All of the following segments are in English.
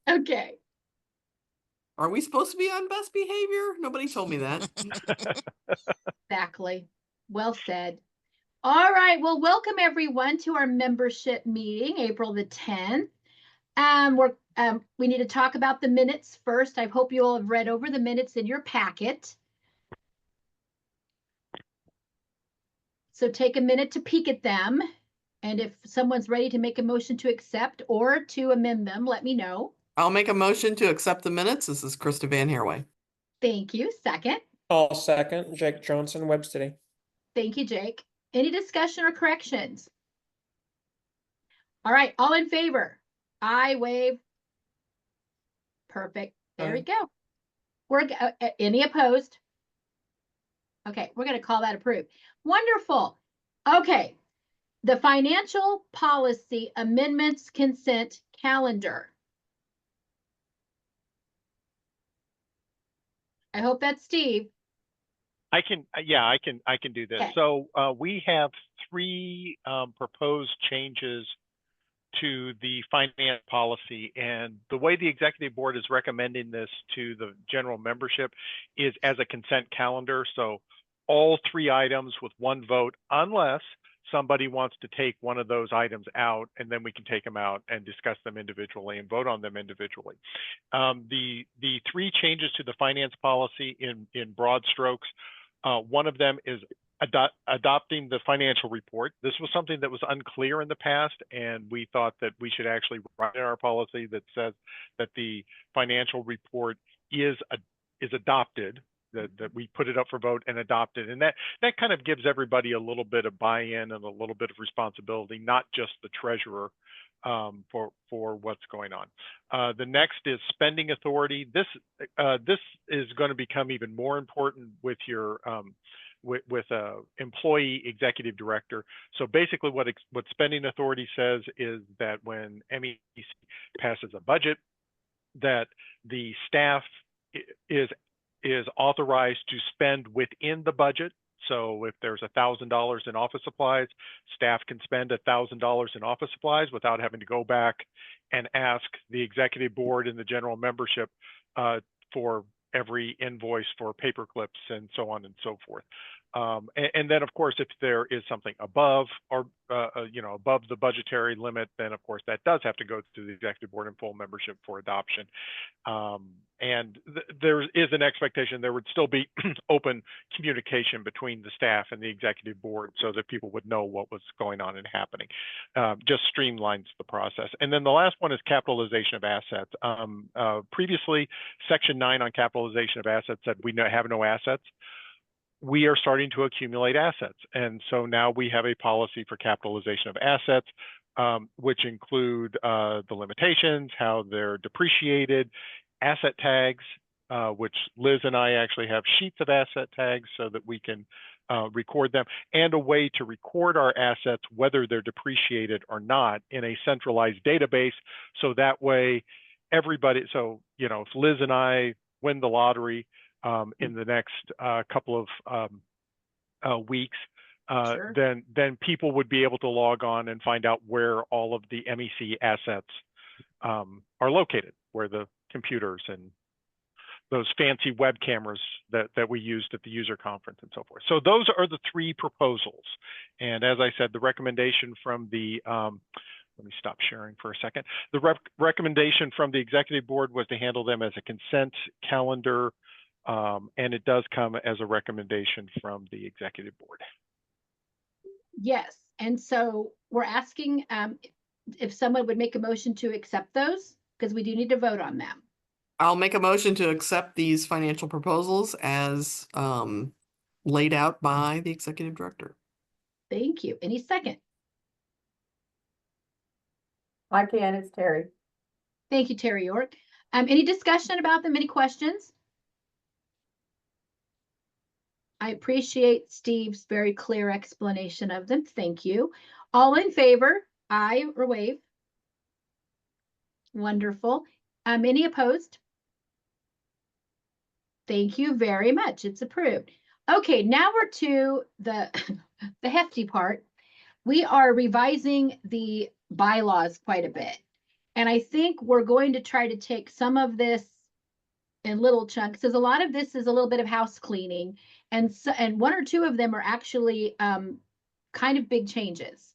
Okay. Are we supposed to be on best behavior? Nobody told me that. Exactly. Well said. All right. Well, welcome everyone to our membership meeting, April the 10th. We need to talk about the minutes first. I hope you all have read over the minutes in your packet. So take a minute to peek at them. And if someone's ready to make a motion to accept or to amend them, let me know. I'll make a motion to accept the minutes. This is Krista Van Herway. Thank you. Second. I'll second. Jake Johnson, Web City. Thank you, Jake. Any discussion or corrections? All right. All in favor? I wave. Perfect. There we go. We're any opposed? Okay, we're going to call that approved. Wonderful. Okay, the financial policy amendments consent calendar. I hope that's Steve. I can do this. Okay. So we have three proposed changes to the finance policy, and the way the executive board is recommending this to the general membership is as a consent calendar. So all three items with one vote, unless somebody wants to take one of those items out, and then we can take them out and discuss them individually and vote on them individually. The three changes to the finance policy in broad strokes, one of them is adopting the financial report. This was something that was unclear in the past, and we thought that we should actually write in our policy that says that the financial report is adopted, that we put it up for vote and adopt it. And that kind of gives everybody a little bit of buy-in and a little bit of responsibility, not just the treasurer, for what's going on. The next is spending authority. This is going to become even more important with your with employee executive director. So basically what spending authority says is that when MEC passes a budget, that the staff is authorized to spend within the budget. So if there's $1,000 in office supplies, staff can spend $1,000 in office supplies without having to go back and ask the executive board and the general membership for every invoice for paper clips and so on and so forth. And then, of course, if there is something above or above the budgetary limit, then of course that does have to go to the executive board and full membership for adoption. And there is an expectation there would still be open communication between the staff and the executive board so that people would know what was going on and happening. Just streamlines the process. And then the last one is capitalization of assets. Previously, Section 9 on capitalization of assets said we have no assets. We are starting to accumulate assets. And so now we have a policy for capitalization of assets, which include the limitations, how they're depreciated, asset tags, which Liz and I actually have sheets of asset tags so that we can record them, and a way to record our assets, whether they're depreciated or not, in a centralized database. So that way everybody, so, if Liz and I win the lottery, in the next couple of weeks, Sure. then people would be able to log on and find out where all of the MEC assets are located, where the computers and those fancy web cameras that we used at the user conference and so forth. So those are the three proposals. And as I said, the recommendation from the let me stop sharing for a second. The recommendation from the executive board was to handle them as a consent calendar. And it does come as a recommendation from the executive board. Yes. And so we're asking if someone would make a motion to accept those, because we do need to vote on them. I'll make a motion to accept these financial proposals as laid out by the executive director. Thank you. Any second? I can. It's Terry. Thank you, Terry York. Any discussion about them? Any questions? I appreciate Steve's very clear explanation of them. Thank you. All in favor? Aye or wave? Wonderful. Any opposed? Thank you very much. It's approved. Okay, now we're to the hefty part. We are revising the bylaws quite a bit. And I think we're going to try to take some of this in little chunks, because a lot of this is a little bit of house cleaning, and so, and one or two of them are actually kind of big changes.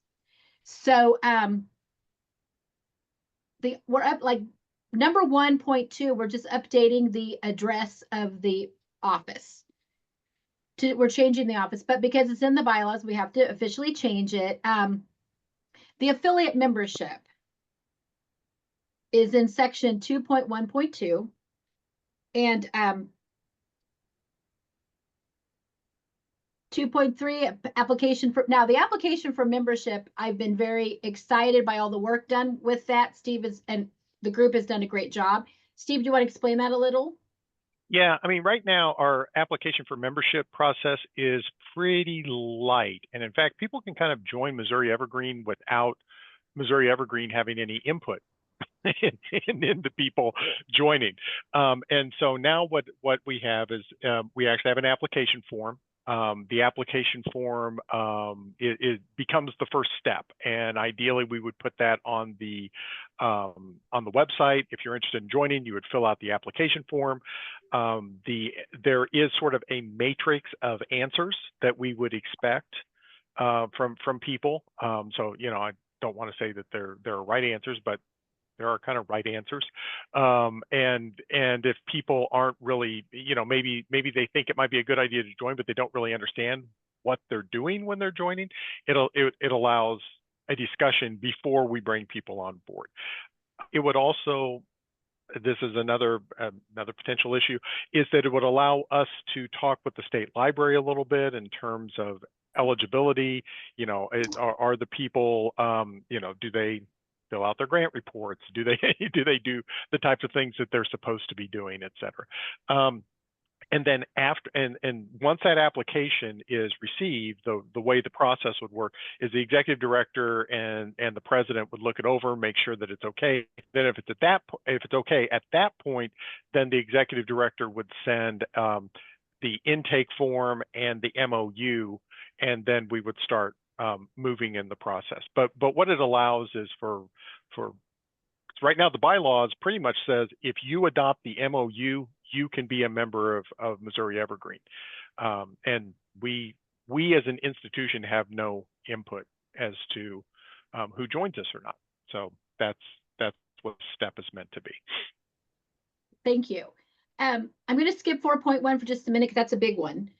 So we're up like number 1.2, we're just updating the address of the office. We're changing the office, but because it's in the bylaws, we have to officially change it. The affiliate membership is in section 2.1.2. And 2.3 application for, now the application for membership, I've been very excited by all the work done with that. Steve is, and the group has done a great job. Steve, do you want to explain that a little? Yeah, I mean, right now our application for membership process is pretty light. And in fact, people can kind of join Missouri Evergreen without Missouri Evergreen having any input in the people joining. And so now what we have is we actually have an application form. The application form it becomes the first step, and ideally we would put that on the website. If you're interested in joining, you would fill out the application form. There is sort of a matrix of answers that we would expect from people. So I don't want to say that there are right answers, but there are kind of right answers. And if people aren't really, maybe they think it might be a good idea to join, but they don't really understand what they're doing when they're joining, it allows a discussion before we bring people on board. It would also, this is another potential issue, is that it would allow us to talk with the state library a little bit in terms of eligibility. Are the people, do they fill out their grant reports? Do they do the types of things that they're supposed to be doing, et cetera? And then after, and once that application is received, the way the process would work is the executive director and the president would look it over, make sure that it's okay. Then if it's okay at that point, then the executive director would send the intake form and the MOU, and then we would start moving in the process. But what it allows is for right now, the bylaws pretty much says if you adopt the MOU, you can be a member of Missouri Evergreen. And we as an institution have no input as to who joins us or not. So that's what STEP is meant to be. Thank you. I'm going to skip 4.1 for just a minute because that's a big one.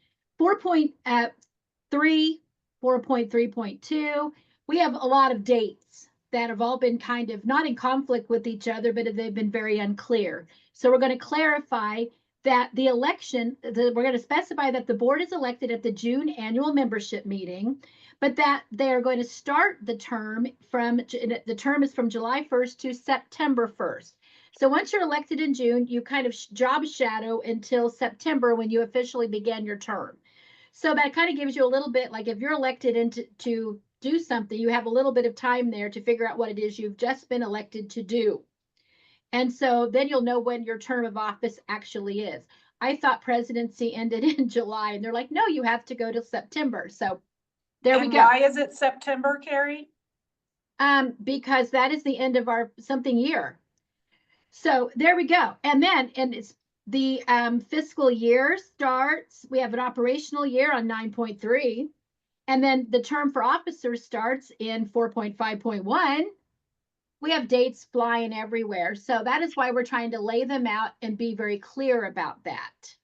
4.3, 4.3.2, we have a lot of dates that have all been kind of not in conflict with each other, but they've been very unclear. So we're going to clarify that the election, we're going to specify that the board is elected at the June annual membership meeting, but that they are going to start the term the term is from July 1st to September 1st. So once you're elected in June, you kind of job shadow until September when you officially begin your term. So that kind of gives you a little bit, like if you're elected to do something, you have a little bit of time there to figure out what it is you've just been elected to do. And so then you'll know when your term of office actually is. I thought presidency ended in July, and they're like, no, you have to go to September. So there we go. Why is it September, Carrie? Because that is the end of our something year. So there we go. And then, and it's the fiscal year starts, we have an operational year on 9.3. And then the term for officers starts in 4.5.1. We have dates flying everywhere. So that is why we're trying to lay them out and be very clear about that.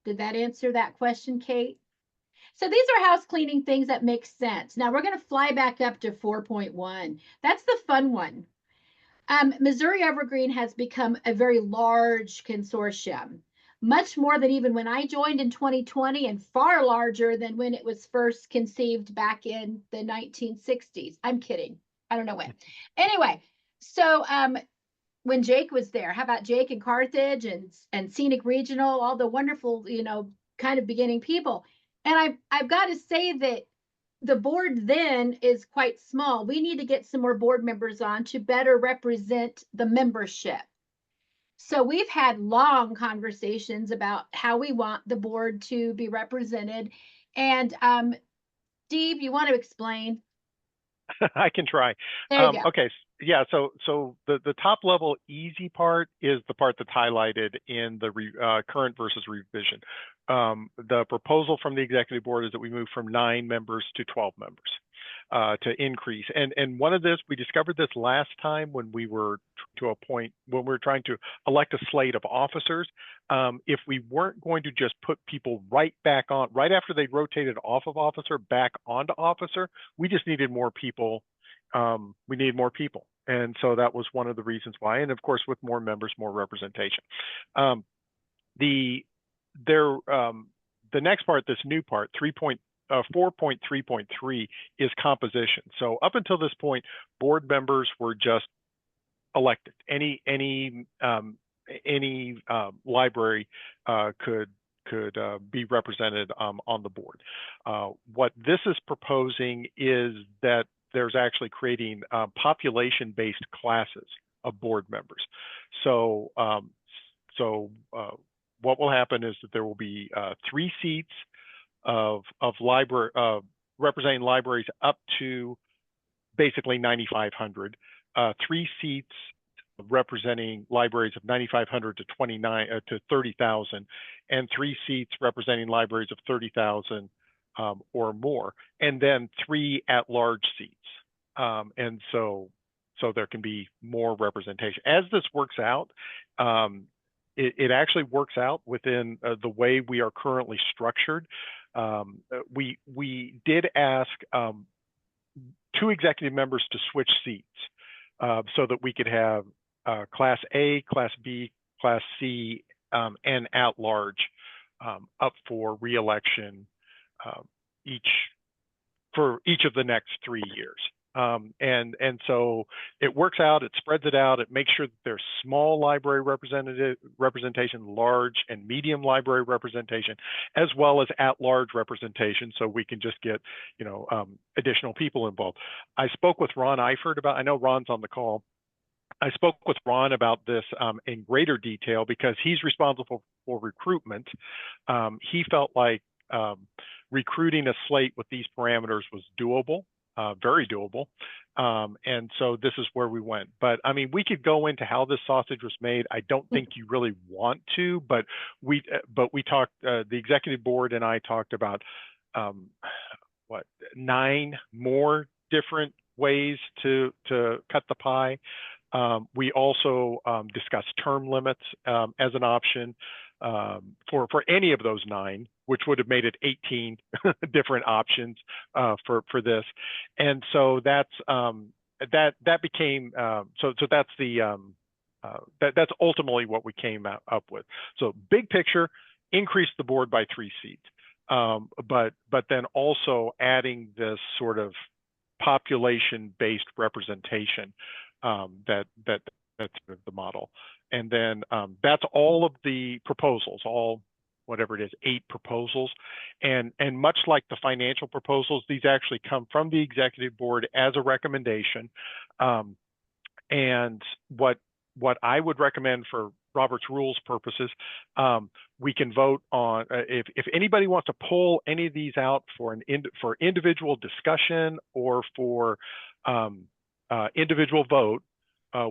Did that answer that question, Kate? So these are house cleaning things that make sense. Now we're going to fly back up to 4.1. That's the fun one. Missouri Evergreen has become a very large consortium, much more than even when I joined in 2020, and far larger than when it was first conceived back in the 1960s. I'm kidding. I don't know when. Anyway, so when Jake was there, how about Jake and Carthage and Scenic Regional, all the wonderful, kind of beginning people. And I've got to say that the board then is quite small. We need to get some more board members on to better represent the membership. So we've had long conversations about how we want the board to be represented. And Steve, you want to explain? I can try. There you go. Okay, yeah. So the top level easy part is the part that's highlighted in the current versus revision. The proposal from the executive board is that we move from 9 members to 12 members to increase. And one of this, we discovered this last time when we were when we were trying to elect a slate of officers. If we weren't going to just put people right after they rotated off of officer back onto officer, we just needed more people. We needed more people. And so that was one of the reasons why. And of course, with more members, more representation. The next part, this new part, 4.3.3 is composition. So up until this point, board members were just elected. Any library could be represented on the board. What this is proposing is that there's actually creating population-based classes of board members. So what will happen is that there will be 3 seats of library representing libraries up to basically 9,500, 3 seats representing libraries of 9,500 to 30,000, and 3 seats representing libraries of 30,000 or more, and then 3 at-large seats. And so there can be more representation. As this works out, it actually works out within the way we are currently structured. We did ask 2 executive members to switch seats so that we could have Class A, Class B, Class C, and at large up for re-election for each of the next 3 years. And so it works out, it spreads it out, it makes sure that there's small library representation, large and medium library representation, as well as at-large representation, so we can just get, additional people involved. I spoke with Ron Eifert about, I know Ron's on the call. I spoke with Ron about this in greater detail because he's responsible for recruitment. He felt like recruiting a slate with these parameters was doable. Very doable. And so this is where we went. But I mean, we could go into how this sausage was made. I don't think you really want to, but we talked, the executive board and I talked about 9 more different ways to cut the pie. We also discussed term limits as an option for any of those 9, which would have made it 18 different options for this. And so that's that became so that's the that's ultimately what we came up with. So big picture, increase the board by 3 seats, but then also adding this sort of population-based representation that's the model. And then that's all of the proposals, all whatever it is, 8 proposals. And much like the financial proposals, these actually come from the executive board as a recommendation. And what I would recommend for Robert's rules purposes, we can vote on, if anybody wants to pull any of these out for individual discussion or for individual vote,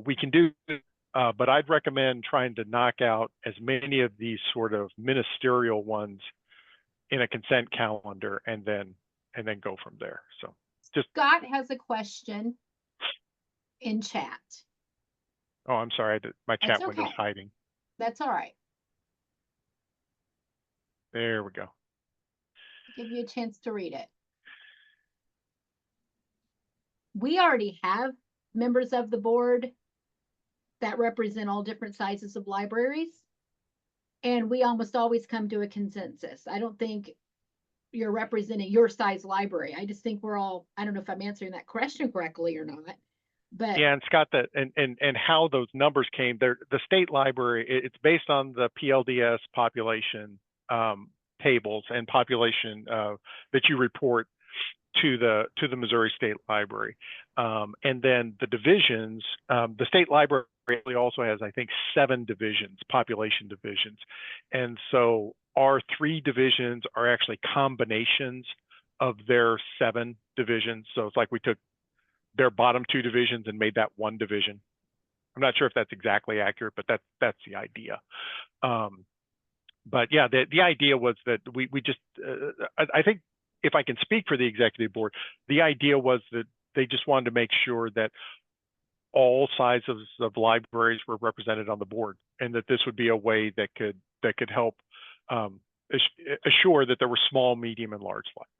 we can do it. But I'd recommend trying to knock out as many of these sort of ministerial ones in a consent calendar and then go from there. So just Scott has a question in chat. Oh, I'm sorry, my chat That's window's okay. hiding. That's all right. There we go. Give you a chance to read it. We already have members of the board that represent all different sizes of libraries. And we almost always come to a consensus. I don't think you're representing your size library. I just think we're all, I don't know if I'm answering that question correctly or not, but Yeah, and Scott, that and how those numbers came there, the state library, it's based on the PLDS population tables and population that you report to the Missouri State Library. And then the divisions, the state library also has, I think, 7 divisions, population divisions. And so our 3 divisions are actually combinations of their 7 divisions. So it's like we took their bottom two divisions and made that one division. I'm not sure if that's exactly accurate, but that's the idea. But yeah, the idea was that we just, I think if I can speak for the executive board, the idea was that they just wanted to make sure that all sizes of libraries were represented on the board, and that this would be a way that could help assure that there were small, medium, and large libraries.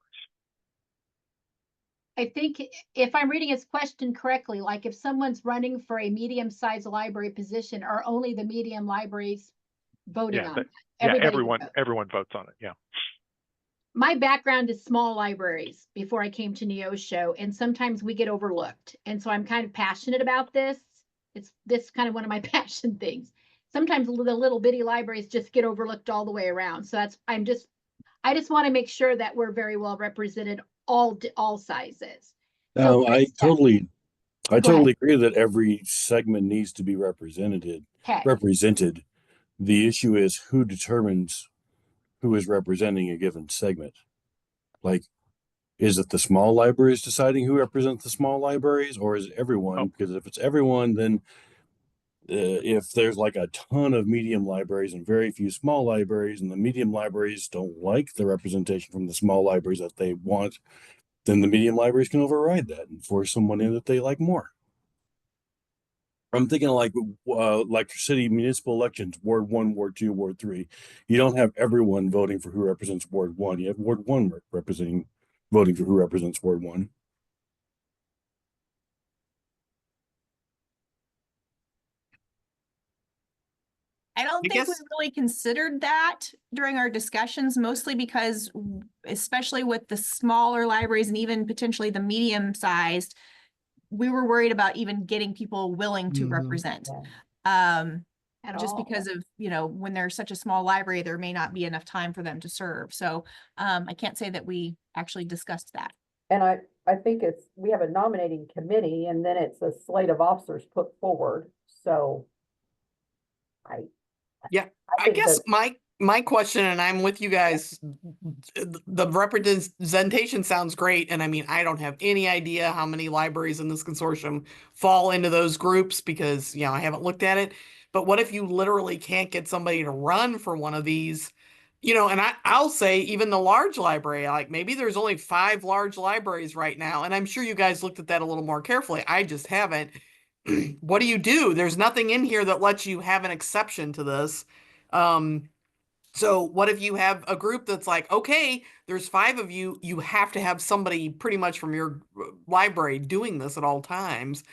I think if I'm reading his question correctly, like if someone's running for a medium-sized library position, are only the medium libraries voting on that? Yeah, Everybody would vote. everyone votes on it. Yeah. My background is small libraries before I came to Neosho, and sometimes we get overlooked. And so I'm kind of passionate about this. This kind of one of my passion things. Sometimes the little bitty libraries just get overlooked all the way around. So I just want to make sure that we're very well represented, all sizes. No, I totally Go ahead. agree that every segment needs to be represented. Okay. The issue is who determines who is representing a given segment. Like, is it the small libraries deciding who represents the small libraries, or is it everyone? Oh. Because if it's everyone, then if there's like a ton of medium libraries and very few small libraries, and the medium libraries don't like the representation from the small libraries that they want, then the medium libraries can override that and force someone in that they like more. I'm thinking like city municipal elections, Ward 1, Ward 2, Ward 3. You don't have everyone voting for who represents Ward 1. You have Ward 1 voting for who represents Ward 1. I don't think we really considered that during our discussions, mostly because, especially with the smaller libraries and even potentially the medium-sized, we were worried about even getting people willing to represent. Just because of, when there's such a small library, there may not be enough time for them to serve. So I can't say that we actually discussed that. And I think we have a nominating committee, and then it's a slate of officers put forward. So I guess my question, and I'm with you guys, the representation sounds great. And I mean, I don't have any idea how many libraries in this consortium fall into those groups because, I haven't looked at it. But what if you literally can't get somebody to run for one of these? And I'll say even the large library, like maybe there's only 5 large libraries right now. And I'm sure you guys looked at that a little more carefully. I just haven't. What do? There's nothing in here that lets you have an exception to this. So what if you have a group that's like, okay, there's 5 of you, you have to have somebody pretty much from your library doing this at all times.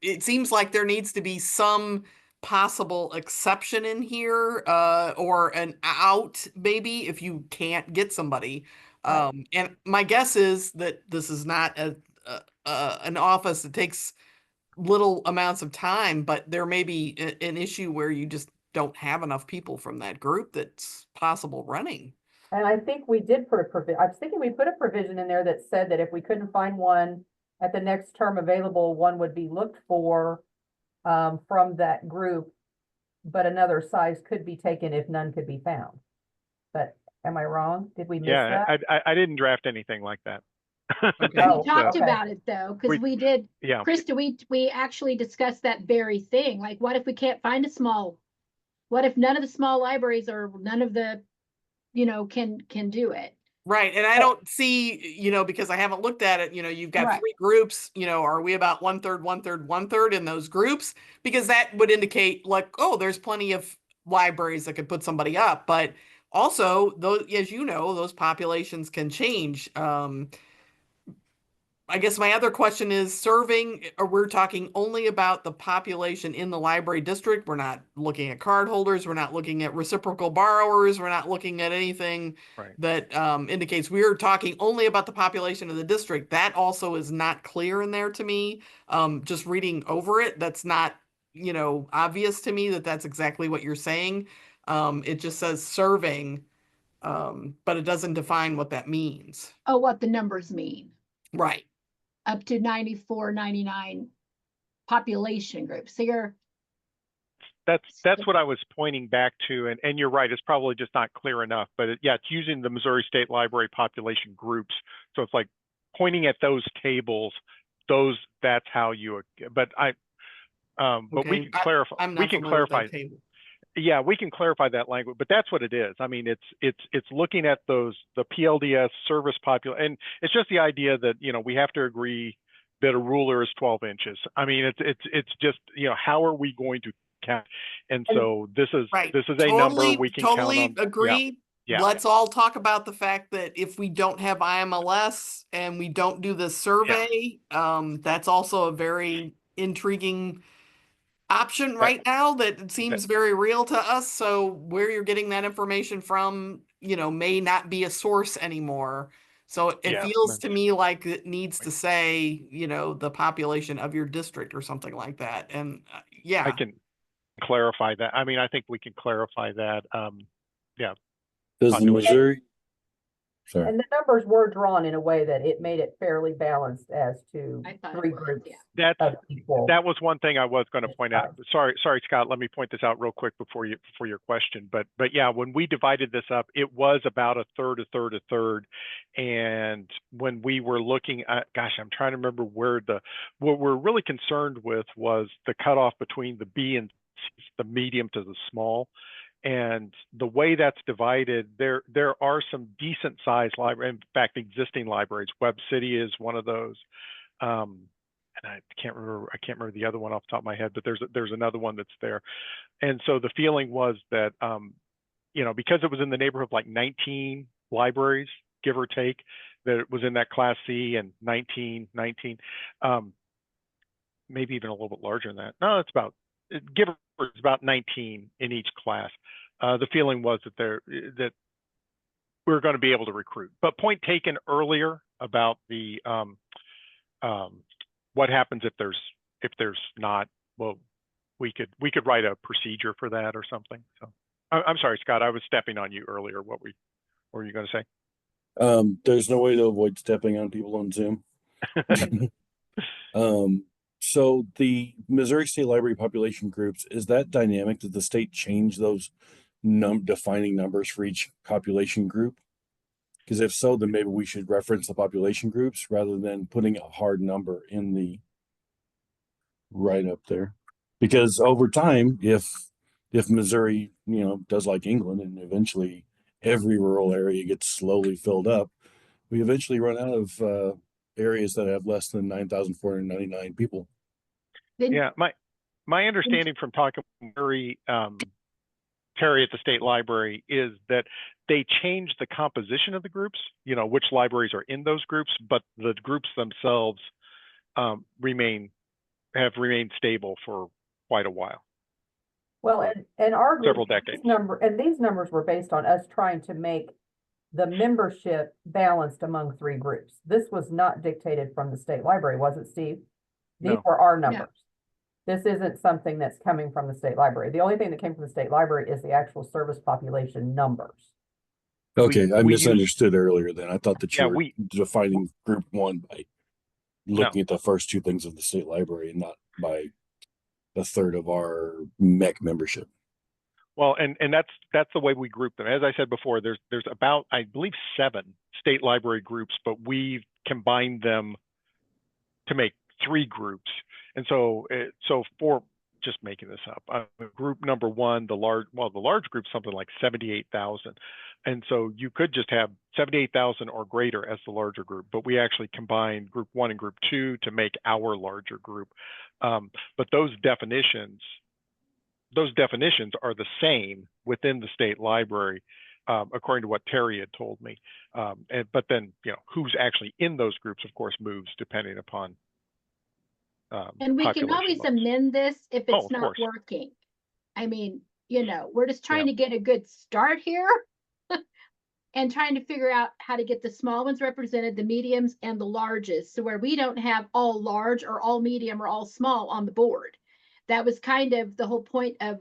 It seems like there needs to be some possible exception in here, or an out maybe if you can't get somebody. And my guess is that this is not an office that takes little amounts of time, but there may be an issue where you just don't have enough people from that group that's possible running. And I think we did put I was thinking we put a provision in there that said that if we couldn't find one at the next term available, one would be looked for from that group, but another size could be taken if none could be found. But am I wrong? Did we miss that? I didn't draft anything like that. Okay. We talked about it though, because we did. Yeah. Krista, we actually discussed that very thing. Like, what if we can't find what if none of the small libraries or none of the, can do it? Right. And I don't see, because I haven't looked at it, you've got Right. 3 groups, are we about 1/3, 1/3, 1/3 in those groups? Because that would indicate like, oh, there's plenty of libraries that could put somebody up. But also those, as those populations can change. I guess my other question is serving, or we're talking only about the population in the library district. We're not looking at card holders. We're not looking at reciprocal borrowers. We're not looking at anything that indicates we're talking only about the population of the district. That also is not clear in there to me. Just reading over it, that's not, obvious to me that that's exactly what you're saying. It just says serving, but it doesn't define what that means. Oh, what the numbers mean. Right. Up to 94, 99 population groups. So that's what I was pointing back to, and you're right, it's probably just not clear enough, but it's using the Missouri State Library population groups. So it's like pointing at those tables that's how you, but but we Okay, can clarify, I'm we not can familiar with clarify. that table. Yeah, we can clarify that language, but that's what it is. I mean, it's looking at the PLDS service and it's just the idea that, we have to agree that a ruler is 12 inches. I mean, it's just, how are we going to count? And so this is Right. a number we can count Totally on. agree. Yeah. Let's all talk about the fact that if we don't have IMLS and we don't do the survey, that's also a very intriguing option right now that seems very real to us. So where you're getting that information from, may not be a source anymore. So it feels to me like it needs to say, the population of your district or something like that. And yeah. I can clarify that. I mean, I think we can clarify that. Yeah. Does the Missouri? Sorry. And the numbers were drawn in a way that it made it fairly balanced as to I thought it 3 was, groups yeah. of people. That was one thing I was going to point out. Sorry, Scott. Let me point this out real quick before your question. But yeah, when we divided this up, it was about a third, a third, a third. And when we were looking at, gosh, I'm trying to remember what we're really concerned with was the cutoff between the B and C, the medium to the small. And the way that's divided, there are some decent sized libraries. In fact, existing libraries. Web City is one of those. And I can't remember the other one off the top of my head, but there's another one that's there. And so the feeling was that, because it was in the neighborhood of like 19 libraries, give or take, that it was in that Class C and 19, maybe even a little bit larger than that. No, it's about 19 in each class. The feeling was that we're going to be able to recruit. But point taken earlier about the what happens if there's not, well, we could write a procedure for that or something. So I'm sorry, Scott, I was stepping on you earlier. What were you going to say? There's no way to avoid stepping on people on Zoom. So the Missouri State Library population groups, is that dynamic? Did the state change those defining numbers for each population group? Because if so, then maybe we should reference the population groups rather than putting a hard number in the right up there. Because over time, if Missouri, does like England and eventually every rural area gets slowly filled up, we eventually run out of areas that have less than 9,499 people. Yeah, my understanding from talking with Terry at the state library is that they changed the composition of the groups, which libraries are in those groups, but the groups themselves have remained stable for quite a while. Well, and our group, several decades. These numbers were based on us trying to make the membership balanced among 3 groups. This was not dictated from the state library, was it, Steve? These were our numbers. This isn't something that's coming from the state library. The only thing that came from the state library is the actual service population numbers. Okay, I misunderstood earlier then. I thought that you were defining group 1 by looking at the first 2 things of the state library and not by a third of our MEC membership. Well, and that's the way we group them. As I said before, there's about, I believe, 7 state library groups, but we've combined them to make 3 groups. And so for just making this up, group number 1, the large group, something like 78,000. And so you could just have 78,000 or greater as the larger group, but we actually combined group 1 and group 2 to make our larger group. But those definitions are the same within the state library, according to what Terry had told me. But then, who's actually in those groups, of course, moves depending upon and we can always amend this if it's not working. I mean, we're just trying to get a good start here and trying to figure out how to get the small ones represented, the mediums and the larges, so where we don't have all large or all medium or all small on the board. That was kind of the whole point of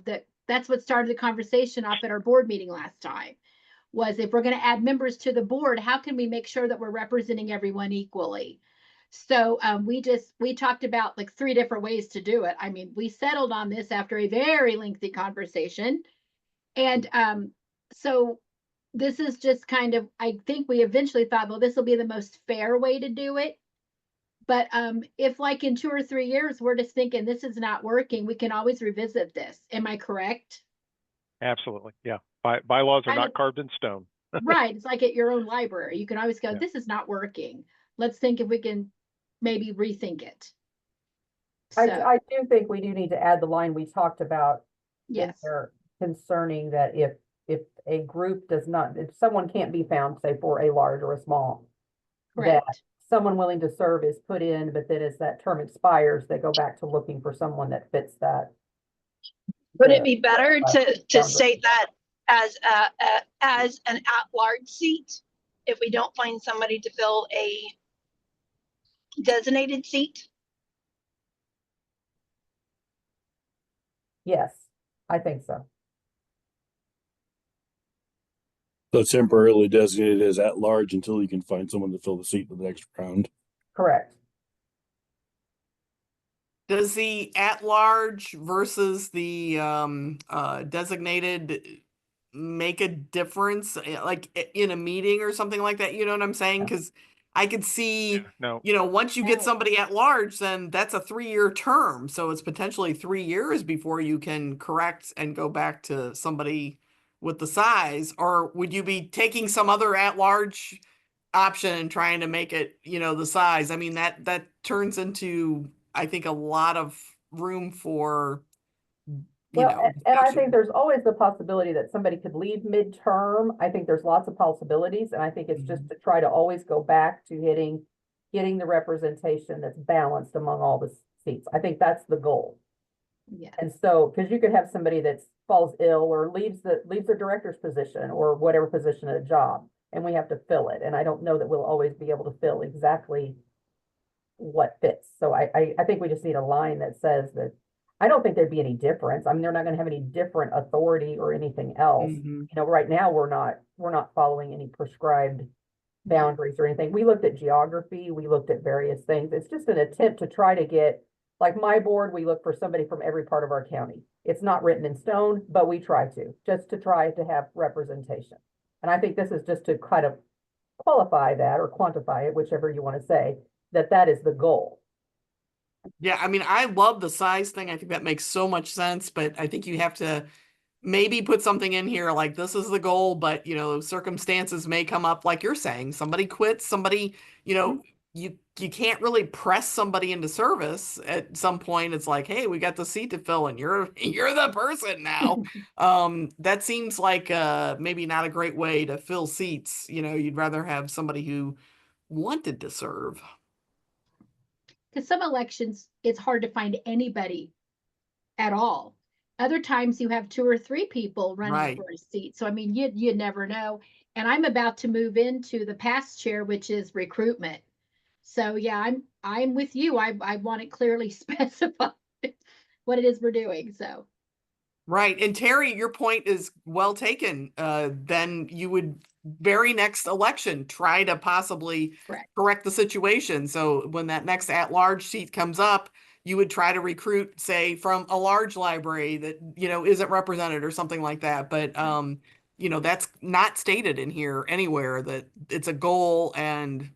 that's what started the conversation off at our board meeting last time, was if we're going to add members to the board, how can we make sure that we're representing everyone equally? So we talked about like 3 different ways to do it. I mean, we settled on this after a very lengthy conversation. And so this is just kind of, I think we eventually thought, well, this will be the most fair way to do it. But if like in 2 or 3 years, we're just thinking this is not working, we can always revisit this. Am I correct? Absolutely. Yeah. Bylaws are I not mean- carved in stone. Right. It's like at your own library. You can always go, Yeah. this is not working. Let's think if we can maybe rethink it. So, I do think we do need to add the line we talked about in yes, there concerning that if a group does not, if someone can't be found, say for a large or a small, that correct. someone willing to serve is put in, but then as that term expires, they go back to looking for someone that fits that. Would the- it be better to boundary. state that as an at-large seat if we don't find somebody to fill a designated seat? Yes, I think so. So temporarily designated as at large until you can find someone to fill the seat for the next round. Correct. Does the at-large versus the designated make a difference, like in a meeting or something like that? You know what I'm saying? Because I could see, No. once you get No. somebody at large, then that's a 3-year term. So it's potentially 3 years before you can correct and go back to somebody with the size. Or would you be taking some other at-large option and trying to make it, the size? I mean, that turns into, I think, a lot of room for, Well, and I think discussion. there's always the possibility that somebody could leave midterm. I think there's lots of possibilities, and I think it's just to try to always go back to getting the representation that's balanced among all the seats. I think that's the goal. Yeah. And so, because you could have somebody that falls ill or leaves their director's position or whatever position at a job, and we have to fill it. And I don't know that we'll always be able to fill exactly what fits. So I think we just need a line that says that. I don't think there'd be any difference. I mean, they're not going to have any different authority or anything else. Mhm. Right now we're not following any prescribed boundaries or anything. We looked at geography, we looked at various things. It's just an attempt to try to get, like my board, we look for somebody from every part of our county. It's not written in stone, but we try to have representation. And I think this is just to kind of qualify that or quantify it, whichever you want to say, that is the goal. Yeah, I mean, I love the size thing. I think that makes so much sense, but I think you have to maybe put something in here like this is the goal, but circumstances may come up like you're saying. Somebody quits, somebody, you can't really press somebody into service. At some point it's like, hey, we got the seat to fill and you're the person now. That seems like maybe not a great way to fill seats. You'd rather have somebody who wanted to serve. Because some elections, it's hard to find anybody at all. Other times you have 2 or 3 people running Right. for a seat. So, I mean, you never know. And I'm about to move into the past chair, which is recruitment. So yeah, I'm with you. I want it clearly specified what it is we're doing. So Right. And Terry, your point is well taken. Then you would very next election try to possibly correct the situation. So when that next at-large seat comes up, you would try to recruit, say, from a large library that, isn't represented or something like that. But that's not stated in here anywhere that it's a goal and,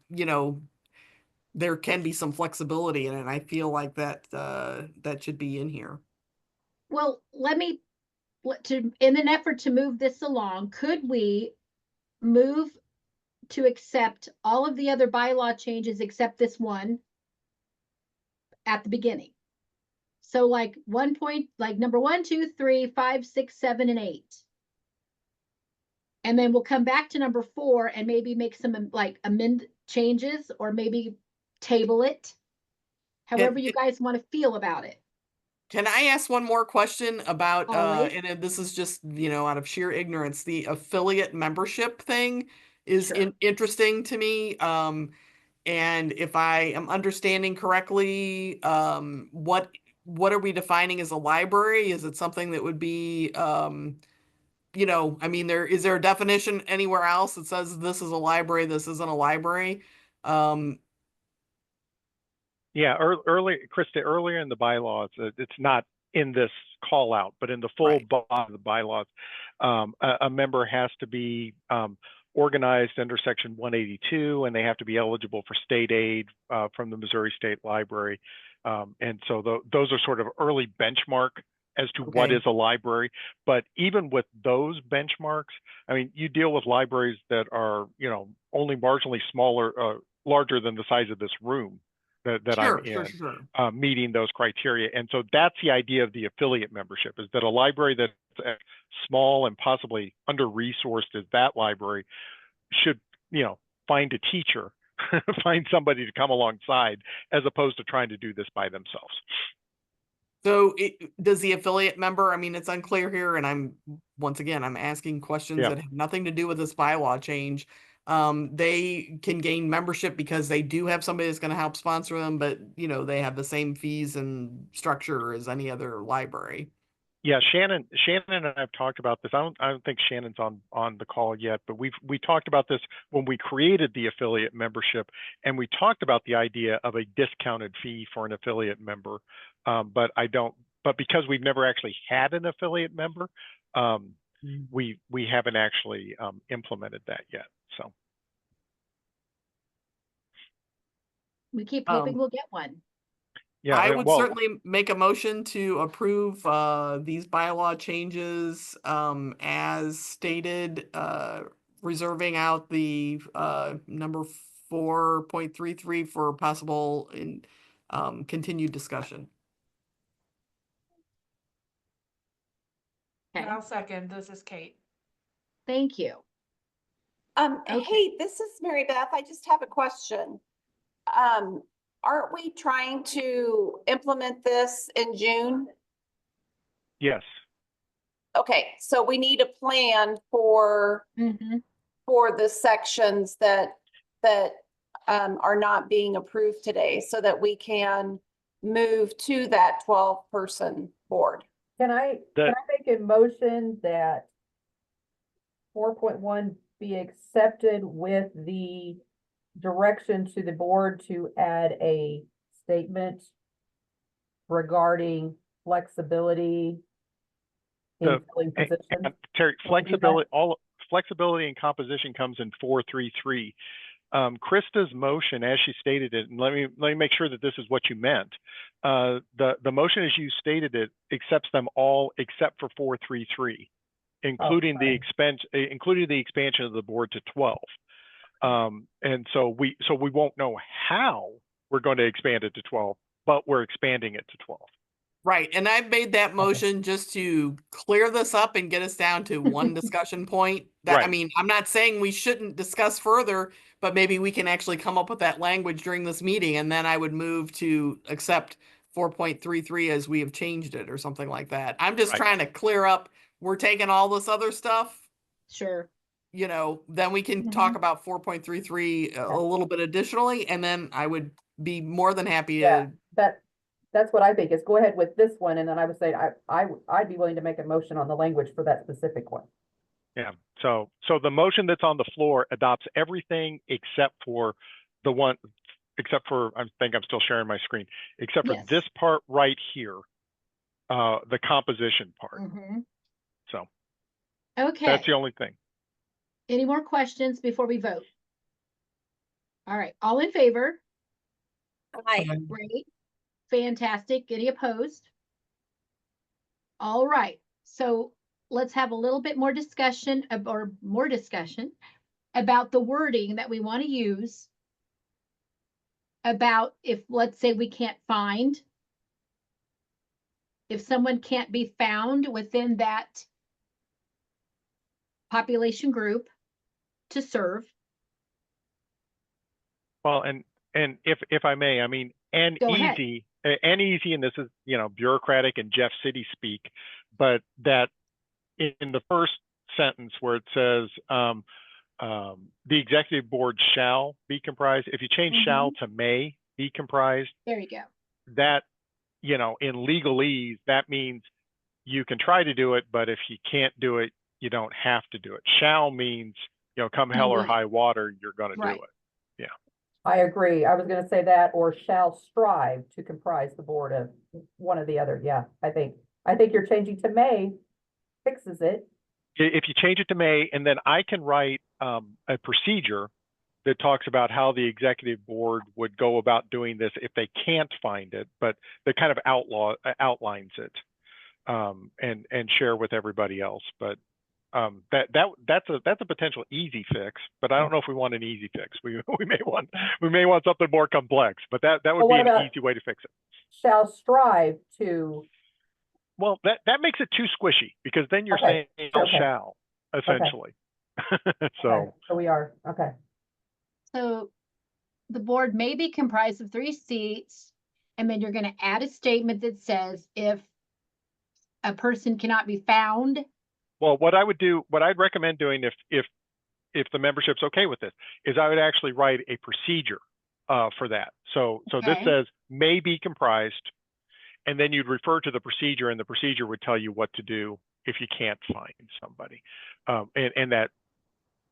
there can be some flexibility in it. I feel like that should be in here. well, in an effort to move this along, could we move to accept all of the other bylaw changes except this one at the beginning? So like number 1, 2, 3, 5, 6, 7, and 8. And then we'll come back to number 4 and maybe make some like amend changes or maybe table it. However you guys want to feel about it. Can I ask one more question about, Always. and this is just, out of sheer ignorance, the affiliate membership thing is Sure. interesting to me. And if I am understanding correctly, what are we defining as a library? Is it something that would be, I mean, is there a definition anywhere else that says this is a library, this isn't a library? Yeah, Krista, earlier in the bylaws, it's not in this call out, but in the full Right. body of the bylaws, a member has to be organized under Section 182, and they have to be eligible for state aid from the Missouri State Library. And so those are sort of early benchmark as to what Okay. is a library. But even with those benchmarks, I mean, you deal with libraries that are, you know, only marginally smaller, larger than the size of this room that I'm in, meeting those criteria. And so that's the idea of the affiliate membership, is that a library that's small and possibly under-resourced as that library should, you know, find a teacher, find somebody to come alongside, as opposed to trying to do this by themselves. So does the affiliate member, I mean, it's unclear here, and once again, I'm asking questions that have nothing to do with this bylaw change. They can gain membership because they do have somebody that's going to help sponsor them, but you know, they have the same fees and structure as any other library. Yeah, Shannon and I have talked about this. I don't think Shannon's on the call yet, but we talked about this when we created the affiliate membership, and we talked about the idea of a discounted fee for an affiliate member. But because we've never actually had an affiliate member, we haven't actually implemented that yet. So We keep hoping we'll get one. yeah, I would certainly make a motion to approve these bylaw changes as stated, reserving out the number 4.33 for possible continued discussion. Okay, I'll second. This is Kate. thank you. Okay. Hey, this is Mary Beth. I just have a question. Aren't we trying to implement this in June? yes. Okay, so we need a plan for the sections that are not being approved today, so that we can move to that 12-person board. Can I make a motion that 4.1 be accepted with the direction to the board to add a statement regarding flexibility in filling positions? Terry, flexibility and composition comes in 4.3.3. Krista's motion, as she stated it, and let me make sure that this is what you meant. The motion, as you stated it, accepts them all except for 4.3.3, including the expansion of the board to 12. And so we won't know how we're going to expand it to 12, but we're expanding it to 12. Right, and I made that motion just to clear this up and get us down to one discussion point. That I mean, I'm not saying we shouldn't discuss further, but maybe we can actually come up with that language during this meeting, and then I would move to accept 4.33 as we have changed it or something like that. I'm just trying to clear up. We're taking all this other stuff. Sure. You know, then we can talk about 4.33 a little bit additionally, and then I would be more than happy to. That's what I think is go ahead with this one, and then I would say I'd be willing to make a motion on the language for that specific one. Yeah. So the motion that's on the floor adopts everything except for the one, except for I think I'm still sharing my screen, except for this part right here, the composition part. So Okay. that's the only thing. Any more questions before we vote? All right, all in favor? Aye. Great. Fantastic. Any opposed? All right. So let's have a little bit more discussion about the wording that we want to use about if, let's say, we can't find, if someone can't be found within that population group to serve. Well, and if I may, I mean, and easy, and this is, you know, bureaucratic and Jeff City speak, but that in the first sentence where it says the executive board shall be comprised, if you change shall to may be comprised, there you go. That, you know, in legalese, that means you can try to do it, but if you can't do it, you don't have to do it. Shall means, you know, come hell or high water, you're going to do it. Yeah. I agree. I was going to say that, or shall strive to comprise the board of one or the other. Yeah, I think you're changing to may fixes it. If you change it to may, and then I can write a procedure that talks about how the executive board would go about doing this if they can't find it, but that kind of outlines it, and share with everybody else. But that's a potential easy fix, but I don't know if we want an easy fix. We may want something more complex, but that would be an easy way to fix it. Shall strive to. Well, that makes it too squishy, because then you're Okay. saying Okay. shall, essentially. So Okay, so we are, okay. So the board may be comprised of 3 seats, and then you're going to add a statement that says if a person cannot be found. well, what I'd recommend doing if the membership's okay with this, is I would actually write a procedure for that. So this Okay. says may be comprised, and then you'd refer to the procedure, and the procedure would tell you what to do if you can't find somebody.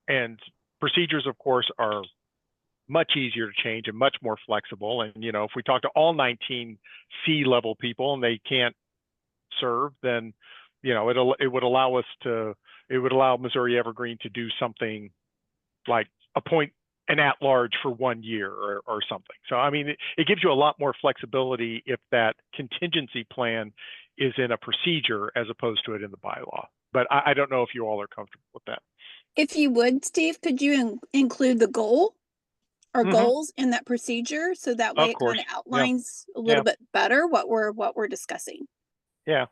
And procedures, of course, are much easier to change and much more flexible. And, you know, if we talk to all 19 C-level people and they can't serve, then, you know, it would allow Missouri Evergreen to do something like appoint an at-large for 1 year or something. So, I mean, it gives you a lot more flexibility if that contingency plan is in a procedure as opposed to it in the bylaw. But I don't know if you all are comfortable with that. If you would, Steve, could you include the goal or Mhm. goals in that procedure, so that way Of it course. kind of Yeah. outlines a little bit better what we're discussing? Yeah.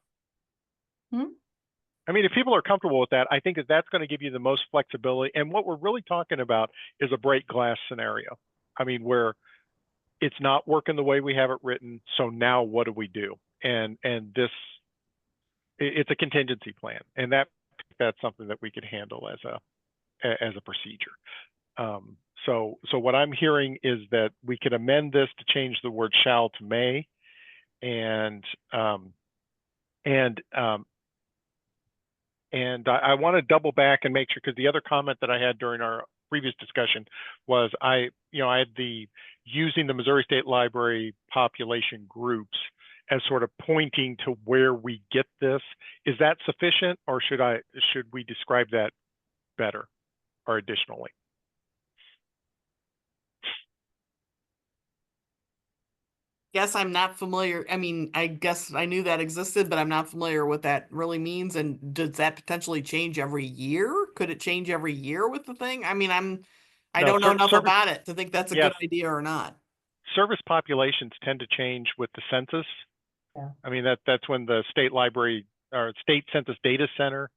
I mean, if people are comfortable with that, I think that's going to give you the most flexibility. And what we're really talking about is a break glass scenario. I mean, where it's not working the way we have it written. So now what do we do? And it's a contingency plan, and that's something that we could handle as a procedure. So what I'm hearing is that we could amend this to change the word shall to may, and I want to double back and make sure, because the other comment that I had during our previous discussion was I had using the Missouri State Library population groups as sort of pointing to where we get this. Is that sufficient, or should we describe that better or additionally? Guess I'm not familiar. I mean, I guess I knew that existed, but I'm not familiar what that really means. And does that potentially change every year? Could it change every year with the thing? I mean, I don't know enough about it to think that's a good idea or not. Service populations tend to change with the census. Yeah. I mean, that's when the state library or state census data center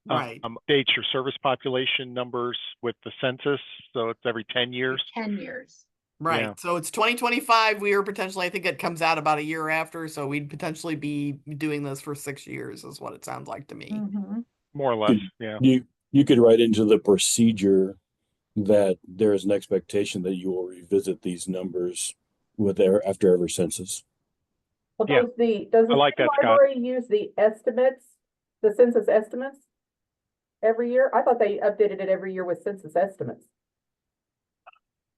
Right. updates your service population numbers with the census. So it's every 10 years. 10 years. Right. Yeah. So it's 2025. We are potentially, I think it comes out about a year after. So we'd potentially be doing this for 6 years is what it sounds like to me. Mhm. More or less. Yeah. You could write into the procedure that there is an expectation that you will revisit these numbers after every census. Well, Yeah. does the I like state that, Scott. library use the estimates, the census estimates every year? I thought they updated it every year with census estimates.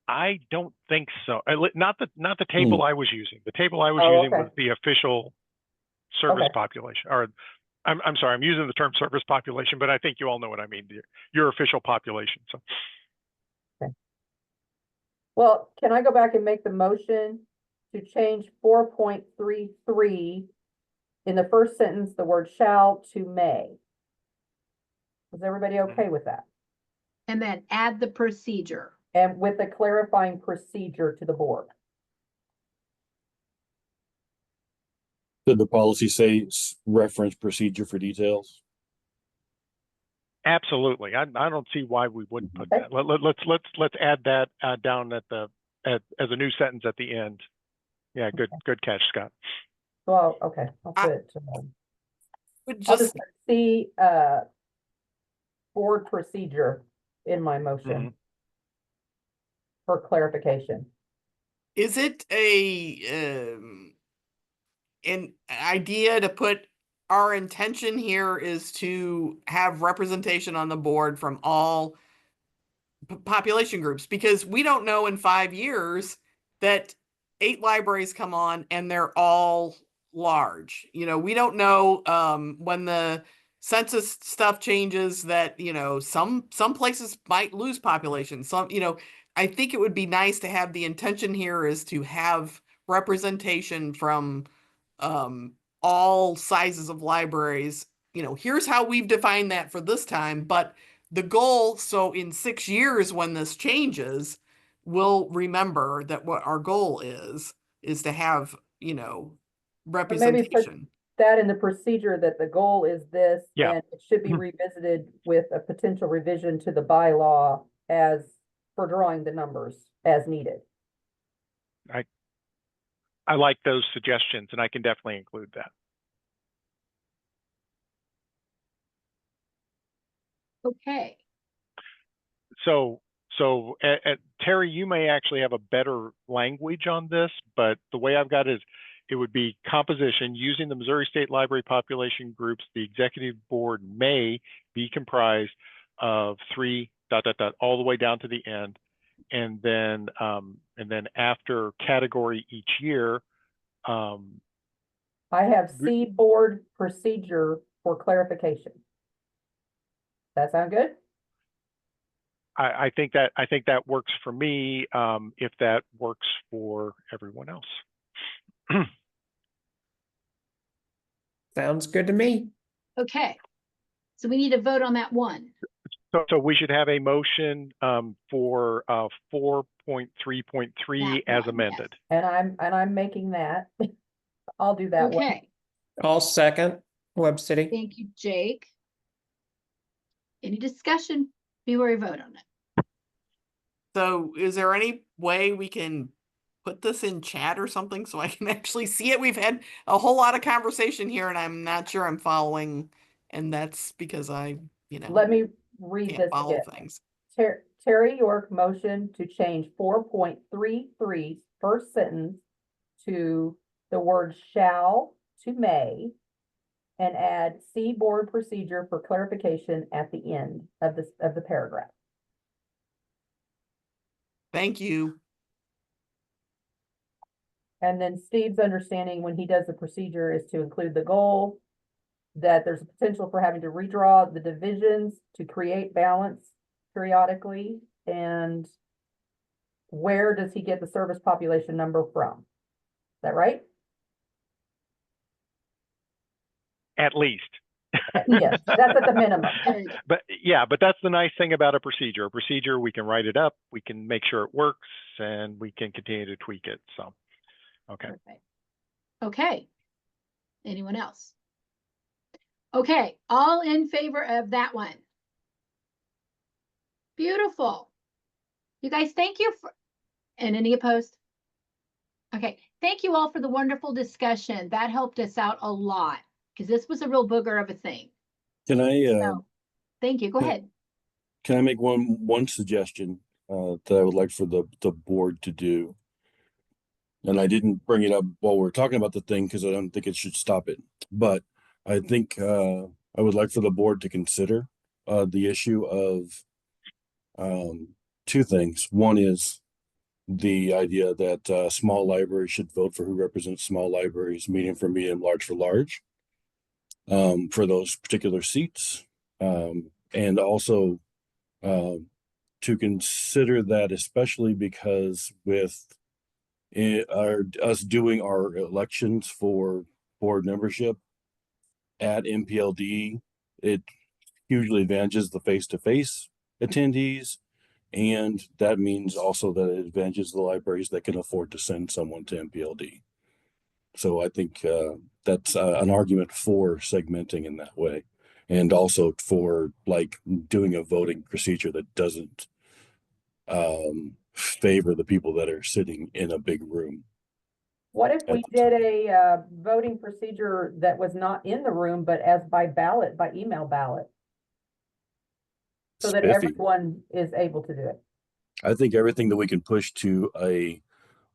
I don't think so. Not the table I was using. The table I was Oh, using okay. was the official service Okay. population. Or I'm sorry, I'm using the term service population, but I think you all know what I mean. Your official population. So Well, can I go back and make the motion to change 4.33 in the first sentence, the word shall to may? Is everybody okay with that? And then add the procedure. And with a clarifying procedure to the board. Did the policy say reference procedure for details? absolutely. I don't see why we wouldn't put Okay. that. Let's add that down at as a new sentence at the end. Yeah, good catch, Scott. Well, okay, I'll I- put, Would I'll just just see, board procedure in my motion. Mhm. For clarification. is it an idea to put our intention here is to have representation on the board from all population groups, because we don't know in 5 years that 8 libraries come on and they're all large. You know, we don't know when the census stuff changes that, you know, some places might lose population. Some, you know, I think it would be nice to have the intention here is to have representation from all sizes of libraries. You know, here's how we've defined that for this time, but the goal, so in 6 years when this changes, we'll remember that what our goal is to have, you know, But maybe put representation. that in the procedure that the goal is this, Yeah. and it should be revisited with a potential revision to the bylaw as for drawing the numbers as needed. I like those suggestions, and I can definitely include that. Okay. So Terry, you may actually have a better language on this, but the way I've got it is it would be composition using the Missouri State Library population groups. The executive board may be comprised of 3 ... all the way down to the end. And then after category each year, I have C board procedure for clarification. That sound good? I think that works for me, if that works for everyone else. Sounds good to me. Okay. So we need to vote on that one. So we should have a motion for 4.3.3 as amended. And I'm making that. I'll do that one. Okay. I'll second. Web City. Thank you, Jake. Any discussion before we vote on it? So is there any way we can put this in chat or something so I can actually see it? We've had a whole lot of conversation here and I'm not sure I'm following. And that's because I, you know, Let me read can't this follow again. things. Terry York motion to change 4.33 first sentence to the word shall to may, and add C board procedure for clarification at the end of the paragraph. Thank you. And then Steve's understanding when he does the procedure is to include the goal, that there's a potential for having to redraw the divisions to create balance periodically, and where does he get the service population number from? Is that right? At least. Yes, that's at the minimum. But yeah, but that's the nice thing about a procedure. A procedure, we can write it up, we can make sure it works, and we can continue to tweak it. So, okay. Perfect. Okay. Anyone else? Okay, all in favor of that one? Beautiful. You guys, thank you for, and any opposed? Okay, thank you all for the wonderful discussion. That helped us out a lot because this was a real booger of a thing. Can I, So, thank you. Go ahead. can I make one suggestion that I would like for the board to do? And I didn't bring it up while we're talking about the thing because I don't think it should stop it. But I think I would like for the board to consider the issue of two things. One is the idea that small libraries should vote for who represents small libraries, medium for medium, large for large, for those particular seats. And also to consider that, especially because with us doing our elections for board membership at MPLD, it hugely advantages the face-to-face attendees. And that means also that it advantages the libraries that can afford to send someone to MPLD. So I think that's an argument for segmenting in that way. And also for like doing a voting procedure that doesn't favor the people that are sitting in a big room. What if we did a voting procedure that was not in the room, but as by ballot, by email ballot? So that everyone is able to do it. I think everything that we can push to a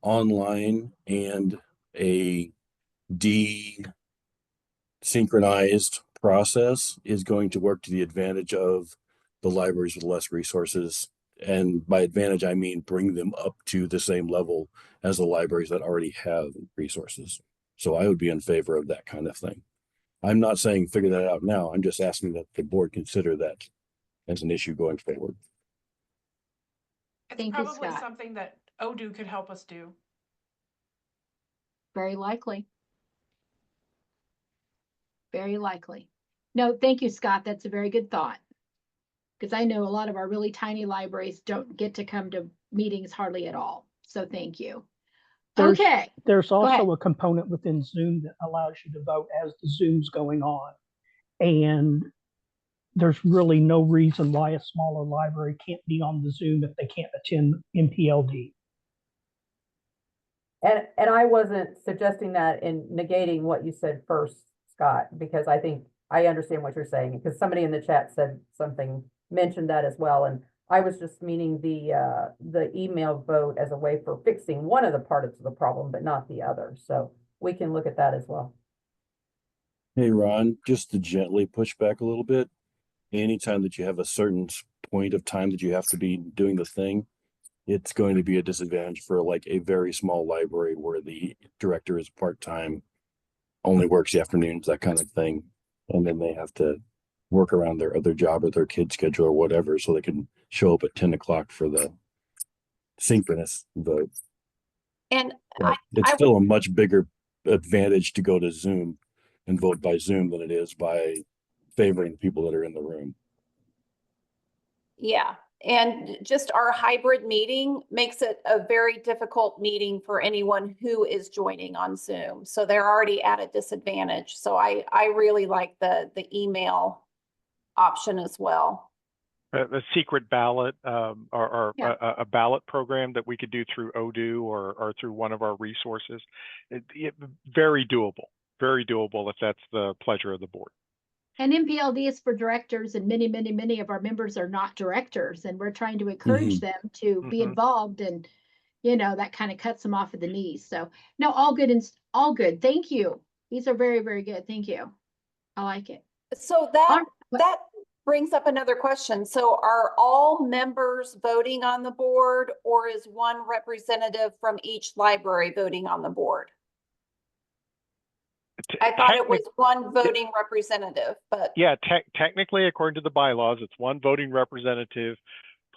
online and a desynchronized process is going to work to the advantage of the libraries with less resources. And by advantage, I mean bring them up to the same level as the libraries that already have resources. So I would be in favor of that kind of thing. I'm not saying figure that out now. I'm just asking that the board consider that as an issue going forward. It's Thank you, probably Scott. something that Odoo could help us do. Very likely. Very likely. No, thank you, Scott. That's a very good thought. Because I know a lot of our really tiny libraries don't get to come to meetings hardly at all. So thank you. There's, Okay. There's ahead. also a component within Zoom that allows you to vote as the Zoom's going on. And there's really no reason why a smaller library can't be on the Zoom if they can't attend MPLD. And I wasn't suggesting that in negating what you said first, Scott, because I think I understand what you're saying, because somebody in the chat said something, mentioned that as well. And I was just meaning the email vote as a way for fixing one of the parts of the problem, but not the other. So we can look at that as well. Hey, Ron, just to gently push back a little bit, anytime that you have a certain point of time that you have to be doing the thing, it's going to be a disadvantage for like a very small library where the director is part-time, only works the afternoons, that kind of thing. And then they have to work around their other job or their kid schedule or whatever, so they can show up at 10 o'clock for the synchronous vote. And It's still a much bigger advantage to go to Zoom and vote by Zoom than it is by favoring the people that are in the room. yeah, and just our hybrid meeting makes it a very difficult meeting for anyone who is joining on Zoom. So they're already at a disadvantage. So I really like the email option as well. A secret ballot or Yeah. a ballot program that we could do through Odoo or through one of our resources. Very doable if that's the pleasure of the board. And MPLD is for directors, and many, many, many of our members are not directors, and we're trying to encourage them to be involved, and you know, that kind of cuts them off at the knees. So no, all good and all good. Thank you. These are very, very good. Thank you. I like it. So that brings up another question. So are all members voting on the board, or is one representative from each library voting on the board? I thought it was one voting representative, but yeah, technically, according to the bylaws, it's one voting representative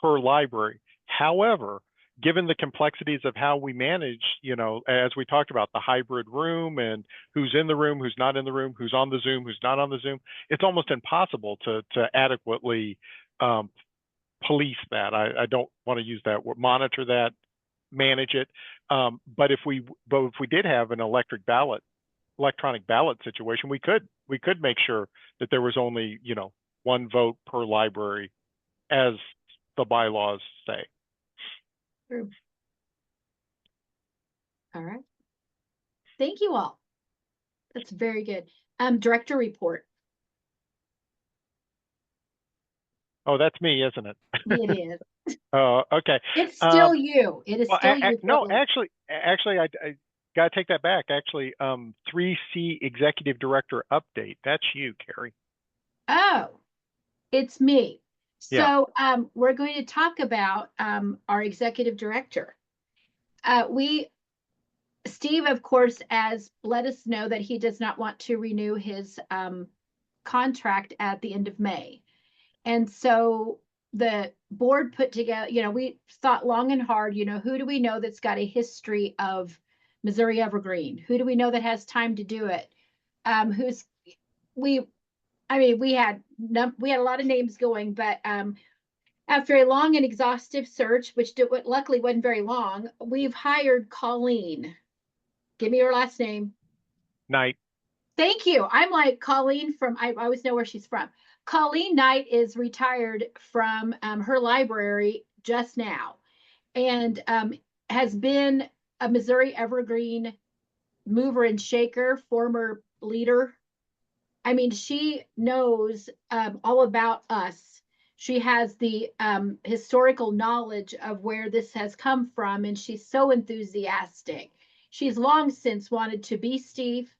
per library. However, given the complexities of how we manage, you know, as we talked about the hybrid room and who's in the room, who's not in the room, who's on the Zoom, who's not on the Zoom, it's almost impossible to adequately police that. I don't want to use that word, monitor that, manage it. But if we did have an electronic ballot situation, we could make sure that there was only, you know, one vote per library, as the bylaws say. True. All right. Thank you all. That's very good. Director report. Oh, that's me, isn't it? It is. Oh, okay. It's still you. It is still you. No, actually, I gotta take that back. Actually, 3C Executive Director update. That's you, Carrie. Oh, it's me. Yeah. So we're going to talk about our executive director. Steve, of course, has let us know that he does not want to renew his contract at the end of May. And so the board put together, you know, we thought long and hard, you know, who do we know that's got a history of Missouri Evergreen? Who do we know that has time to do it? We had a lot of names going, but after a long and exhaustive search, which luckily wasn't very long, we've hired Colleen. Give me her last name. Knight. Thank you. I'm like Colleen I always know where she's from. Colleen Knight is retired from her library just now, and has been a Missouri Evergreen mover and shaker, former leader. I mean, she knows all about us. She has the historical knowledge of where this has come from, and she's so enthusiastic. She's long since wanted to be Steve.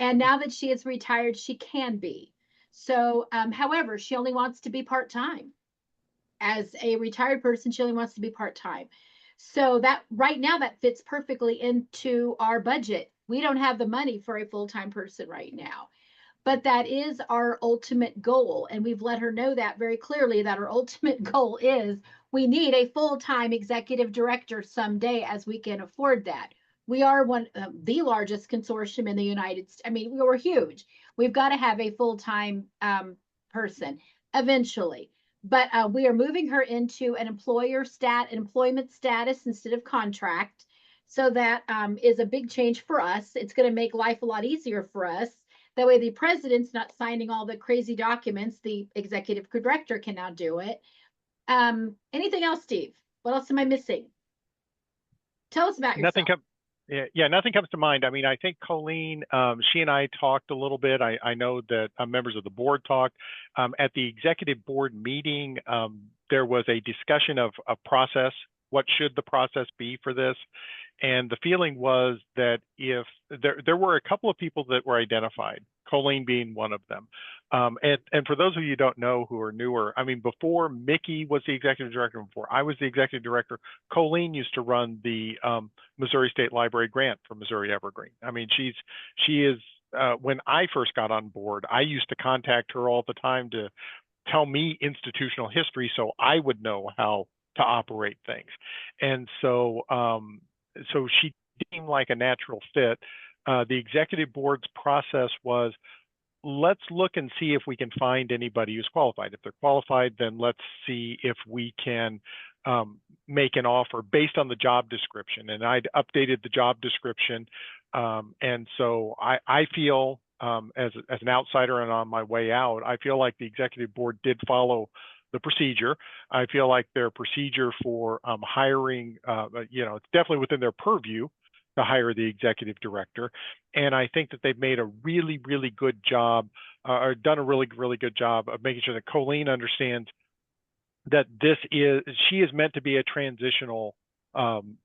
And now that she is retired, she can be. So, however, she only wants to be part-time. As a retired person, she only wants to be part-time. So that right now that fits perfectly into our budget We don't have the money for a full-time person right now. But that is our ultimate goal. And we've let her know that very clearly, that our ultimate goal is we need a full-time executive director someday, as we can afford that. We are one of the largest consortium in the United States. I mean, we're huge. We've got to have a full-time person eventually. But we are moving her into an employment status instead of contract. So that is a big change for us. It's going to make life a lot easier for us. That way the president's not signing all the crazy documents. The executive director can now do it. Anything else, Steve? What else am I missing? Tell us about yourself. Nothing comes to mind. I mean, I think Colleen, she and I talked a little bit. I know that members of the board talked. At the executive board meeting, there was a discussion of process. What should the process be for this? And the feeling was that if there were a couple of people that were identified, Colleen being one of them. And for those of you who don't know who are newer, I mean, before Mickey was the executive director, before I was the executive director, Colleen used to run the Missouri State Library grant for Missouri Evergreen. I mean, she is, when I first got on board, I used to contact her all the time to tell me institutional history so I would know how to operate things. And so, so she seemed like a natural fit. The executive board's process was, let's look and see if we can find anybody who's qualified. If they're qualified, then let's see if we can make an offer based on the job description. And I'd updated the job description. And so I feel, as an outsider and on my way out, I feel like the executive board did follow the procedure. I feel like their procedure for hiring, it's definitely within their purview to hire the executive director. And I think that they've made a really, really good job, or done a really, really good job of making sure that Colleen understands that she is meant to be a transitional person,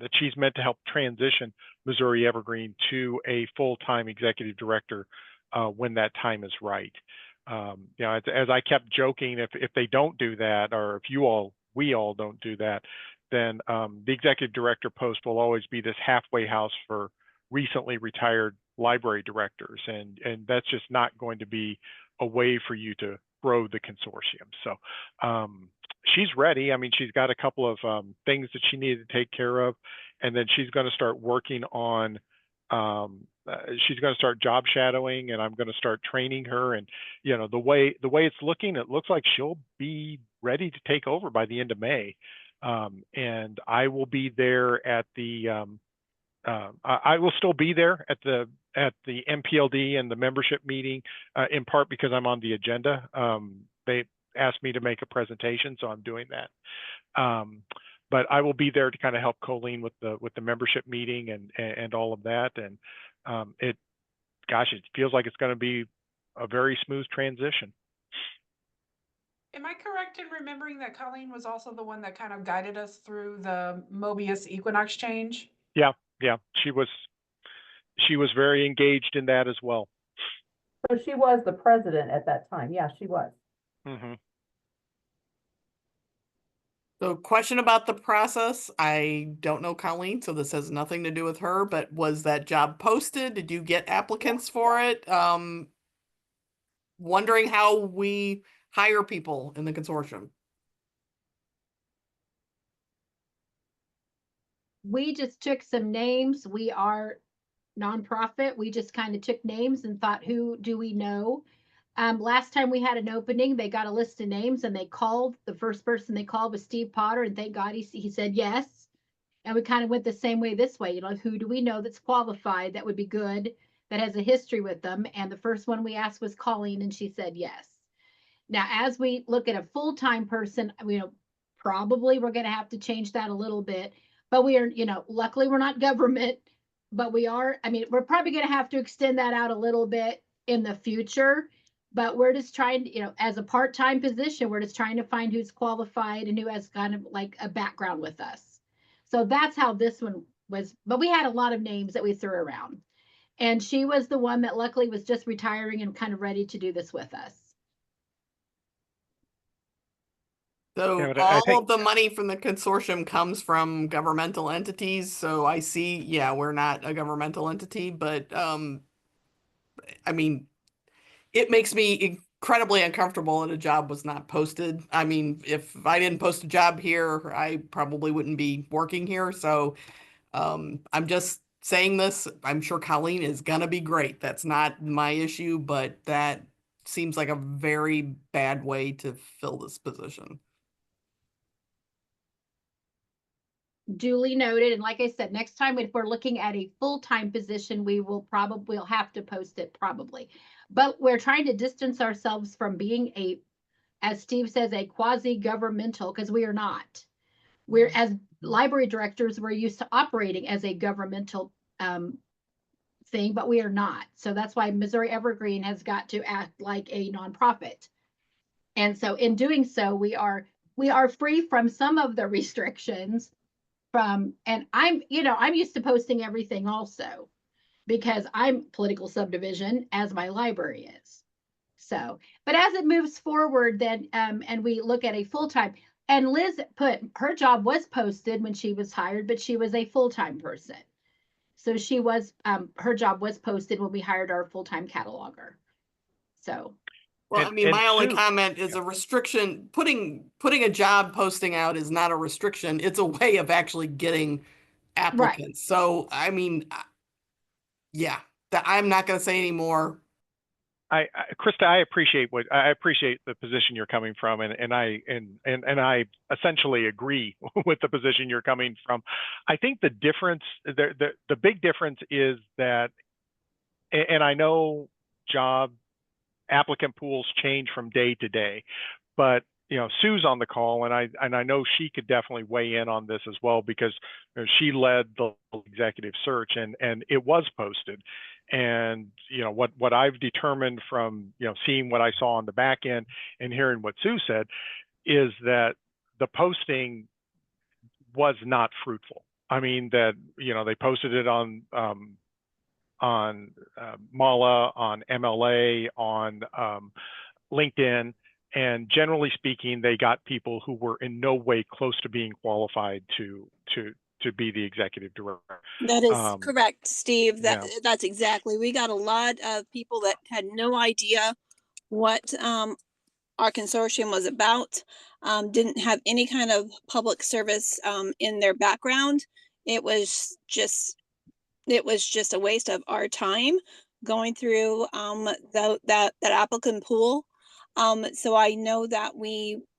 that she's meant to help transition Missouri Evergreen to a full-time executive director when that time is right. As I kept joking, if they don't do that, or if we all don't do that, then the executive director post will always be this halfway house for recently retired library directors. And that's just not going to be a way for you to grow the consortium. So she's ready. I mean, she's got a couple of things that she needed to take care of. And then she's going to start working on she's going to start job shadowing, and I'm going to start training her. And the way it's looking, it looks like she'll be ready to take over by the end of May. And I will be there at the I will still be there at the MPLD and the membership meeting, in part because I'm on the agenda. They asked me to make a presentation, so I'm doing that. But I will be there to kind of help Colleen with the membership meeting and all of that. And it feels like it's going to be a very smooth transition. Am I correct in remembering that Colleen was also the one that kind of guided us through the Mobius equinox change? Yeah. She was very engaged in that as well. So she was the president at that time. Yeah, she was. Mm-hmm. So question about the process. I don't know Colleen, so this has nothing to do with her, but was that job posted? Did you get applicants for it? Wondering how we hire people in the consortium. We just took some names. We are nonprofit. We just kind of took names and thought, who do we know? Last time we had an opening, they got a list of names and they called. The first person they called was Steve Potter, and thank God he said yes. And we kind of went the same way this way. Who do we know that's qualified, that would be good, that has a history with them? And the first one we asked was Colleen, and she said yes. Now, as we look at a full-time person, probably we're going to have to change that a little bit. But we are, luckily we're not government, but we are. I mean, we're probably going to have to extend that out a little bit in the future. But we're just trying to, as a part-time position, we're just trying to find who's qualified and who has kind of like a background with us. So that's how this one was. But we had a lot of names that we threw around. And she was the one that luckily was just retiring and kind of ready to do this with us. So Yeah, but I all think of the money from the consortium comes from governmental entities. So I see, yeah, we're not a governmental entity, but I mean, it makes me incredibly uncomfortable that a job was not posted. I mean, if I didn't post a job here, I probably wouldn't be working here. So I'm just saying this. I'm sure Colleen is gonna be great. That's not my issue, but that seems like a very bad way to fill this position. Duly noted. And like I said, next time if we're looking at a full-time position, we will probably will have to post it probably. But we're trying to distance ourselves from being a, as Steve says, a quasi-governmental, because we are not. We're, as library directors, we're used to operating as a governmental thing, but we are not. So that's why Missouri Evergreen has got to act like a nonprofit. And so in doing so, we are free from some of the restrictions from, and I'm used to posting everything also because I'm political subdivision as my library is. So, but as it moves forward, then and we look at a full-time, and Liz put her job was posted when she was hired, but she was a full-time person. So she was her job was posted when we hired our full-time cataloger. So well, I mean, and my only Sue, comment is a restriction. Putting a job posting out is not a restriction. It's a way of actually getting applicants. right. So, I mean, yeah, I'm not going to say any more. Krista, I appreciate the position you're coming from, and I essentially agree with the position you're coming from. I think the difference, the big difference is that, and I know job applicant pools change from day to day, but Sue's on the call, and I know she could definitely weigh in on this as well, because she led the executive search, and it was posted. And what I've determined from seeing what I saw on the back end and hearing what Sue said is that the posting was not fruitful. I mean, that they posted it on Mala, on MLA, on LinkedIn, and generally speaking, they got people who were in no way close to being qualified to be the executive director. That is correct, Steve. That's exactly. We got a lot of people that had no idea what our consortium was about, didn't have any kind of public service in their background. It was just a waste of our time going through that applicant pool. So I know that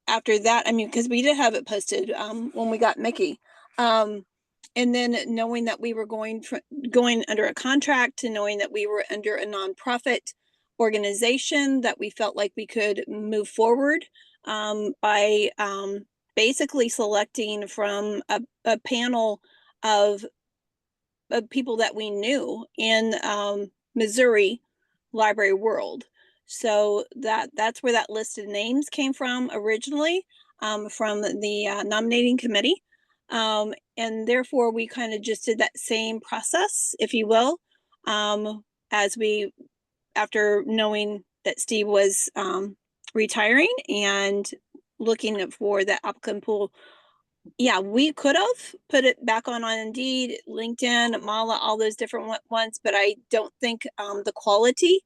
after that, I mean, because we did have it posted when we got MEC. And then knowing that we were going under a contract, and knowing that we were under a nonprofit organization, that we felt like we could move forward by basically selecting from a panel of people that we knew in Missouri library world. So that's where that list of names came from originally, from the nominating committee. And therefore we kind of just did that same process, if you will, after knowing that Steve was retiring and looking for the applicant pool. Yeah, we could have put it back on Indeed, LinkedIn, Mala, all those different ones, but I don't think the quality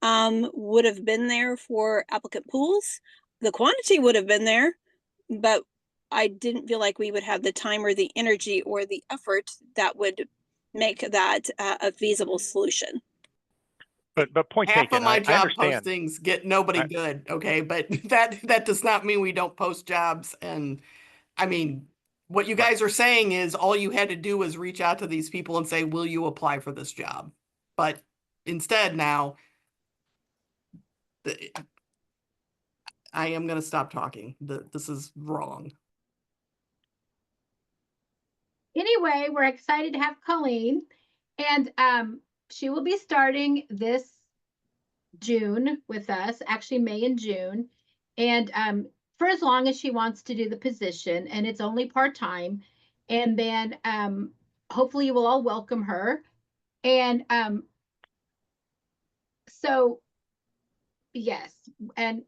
would have been there for applicant pools. The quantity would have been there, but I didn't feel like we would have the time or the energy or the effort that would make that a feasible solution. But point Half taken. of my I job understand. postings get nobody good, okay? But that does not mean we don't post jobs. And I mean, what you guys are saying is all you had to do was reach out to these people and say, will you apply for this job? But instead now, I am going to stop talking. This is wrong. Anyway, we're excited to have Colleen, and she will be starting this June with us, actually May and June, and for as long as she wants to do the position, and it's only part-time. And then hopefully you will all welcome her. And so yes, and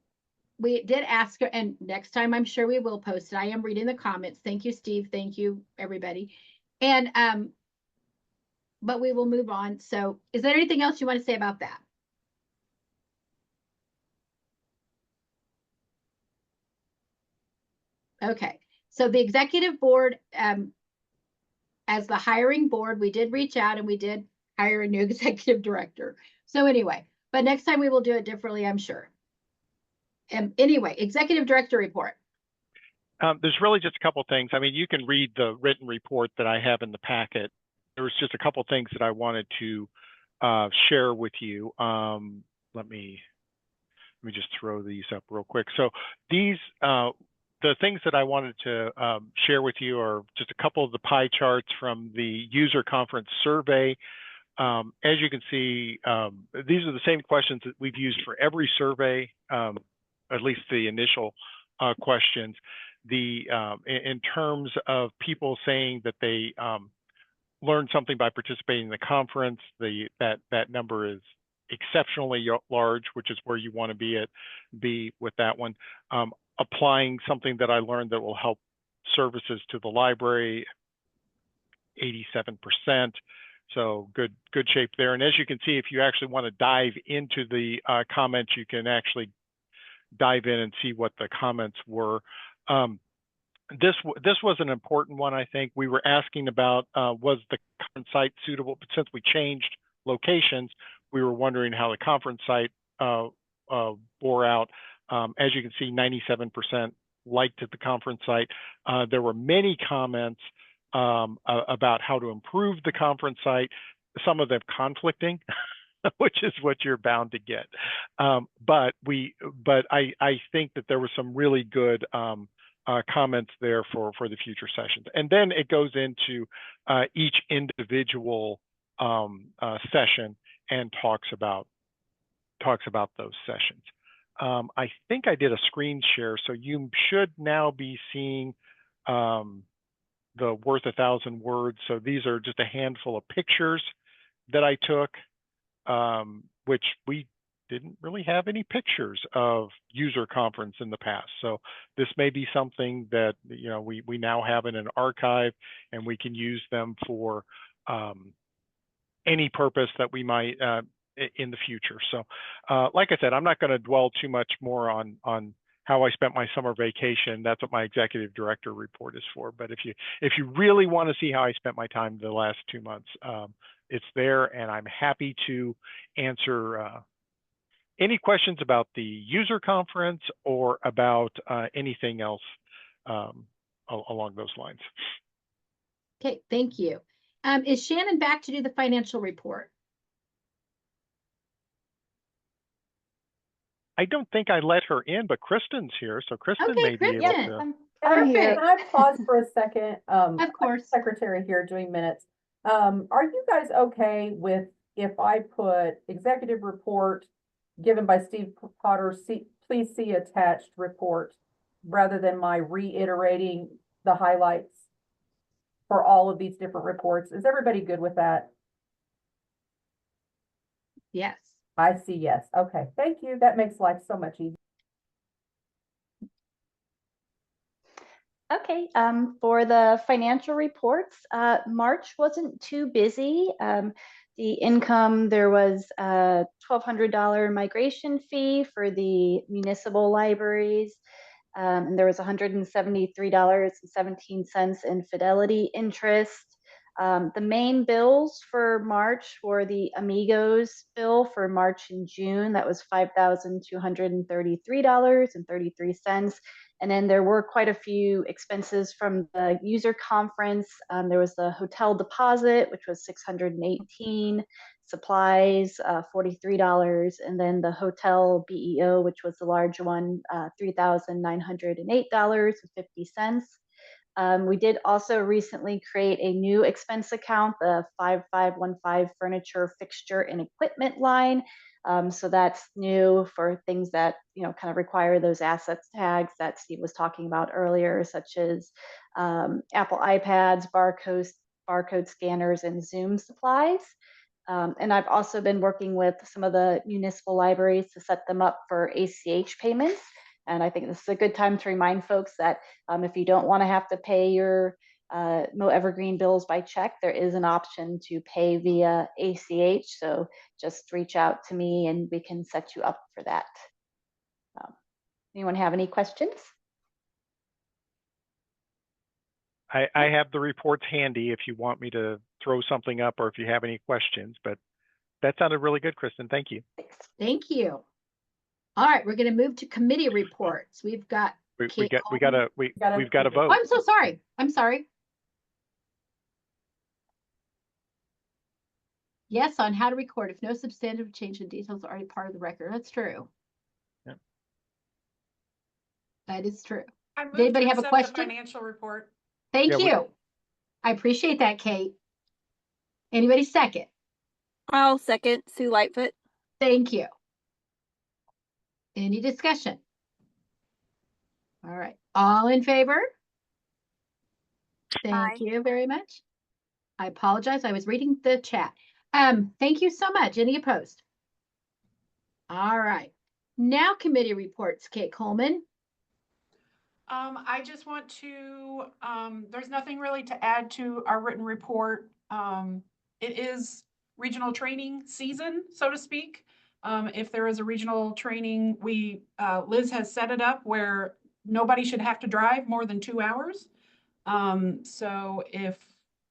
we did ask her, and next time I'm sure we will post it. I am reading the comments. Thank you, Steve. Thank you, everybody. And but we will move on. So is there anything else you want to say about that? Okay, so the executive board, as the hiring board, we did reach out and we did hire a new executive director. So anyway, but next time we will do it differently, I'm sure. And anyway, executive director report. There's really just a couple things. I mean, you can read the written report that I have in the packet. There was just a couple things that I wanted to share with you. Let me just throw these up real quick. So these, the things that I wanted to share with you are just a couple of the pie charts from the user conference survey. As you can see, these are the same questions that we've used for every survey, at least the initial questions. In terms of people saying that they learned something by participating in the conference, that number is exceptionally large, which is where you want to be with that one. Applying something that I learned that will help services to the library, 87%. So good shape there. And as you can see, if you actually want to dive into the comments, you can actually dive in and see what the comments were. This was an important one, I think. We were asking about, was the conference site suitable? But since we changed locations, we were wondering how the conference site bore out. As you can see, 97% liked the conference site. There were many comments about how to improve the conference site, some of them conflicting, which is what you're bound to get. But I think that there were some really good comments there for the future sessions. And then it goes into each individual session and talks about those sessions. I think I did a screen share, so you should now be seeing the worth 1,000 words. So these are just a handful of pictures that I took, which we didn't really have any pictures of user conference in the past. So this may be something that, you know, we now have in an archive, and we can use them for any purpose that we might in the future. So like I said, I'm not going to dwell too much more on how I spent my summer vacation. That's what my executive director report is for. But if you really want to see how I spent my time the last 2 months, it's there, and I'm happy to answer any questions about the user conference or about anything else along those lines. Okay, thank you. Is Shannon back to do the financial report? I don't think I let her in, but Kristen's here, so Kristen Okay, may be able Kristen. to. I'm here. Can I pause for a second? Of course. Secretary here doing minutes. Are you guys okay with if I put executive report given by Steve Potter, please see attached report, rather than my reiterating the highlights for all of these different reports? Is everybody good with that? Yes. I see yes. Okay, thank you. That makes life so much easier. Okay, for the financial reports, March wasn't too busy. The income, there was a $1,200 migration fee for the municipal libraries. And there was $173.17 in fidelity interest. The main bills for March were the Amigos bill for March and June. That was $5,233.33. And then there were quite a few expenses from the user conference. There was the hotel deposit, which was $618, supplies, $43, and then the hotel BEO, which was the large one, $3,908.50. We did also recently create a new expense account, the 5515 furniture, fixture, and equipment line. So that's new for things that, you know, kind of require those assets tags that Steve was talking about earlier, such as Apple iPads, barcode scanners, and Zoom supplies. And I've also been working with some of the municipal libraries to set them up for ACH payments. And I think this is a good time to remind folks that if you don't want to have to pay your Mo Evergreen bills by check, there is an option to pay via ACH. So just reach out to me and we can set you up for that. Anyone have any questions? I have the reports handy if you want me to throw something up or if you have any questions, but that sounded really good, Kristen. Thank you. Thank you. All right, we're going to move to committee reports. We've got we've got to vote. Oh, I'm so sorry. I'm sorry. Yes, on how to record if no substantive change in details are already part of the record. That's true. Yep. That is true. Did anybody have a question? Financial report. Thank you. I appreciate that, Kate. Anybody second? I'll second. Sue Lightfoot. Thank you. Any discussion? All right. All in favor? Thank you very much. I apologize. I was reading the chat. Thank you so much. Any opposed? All right. Now committee reports, Kate Coleman. I just want to, there's nothing really to add to our written report. It is regional training season, so to speak. If there is a regional training, Liz has set it up where nobody should have to drive more than 2 hours. So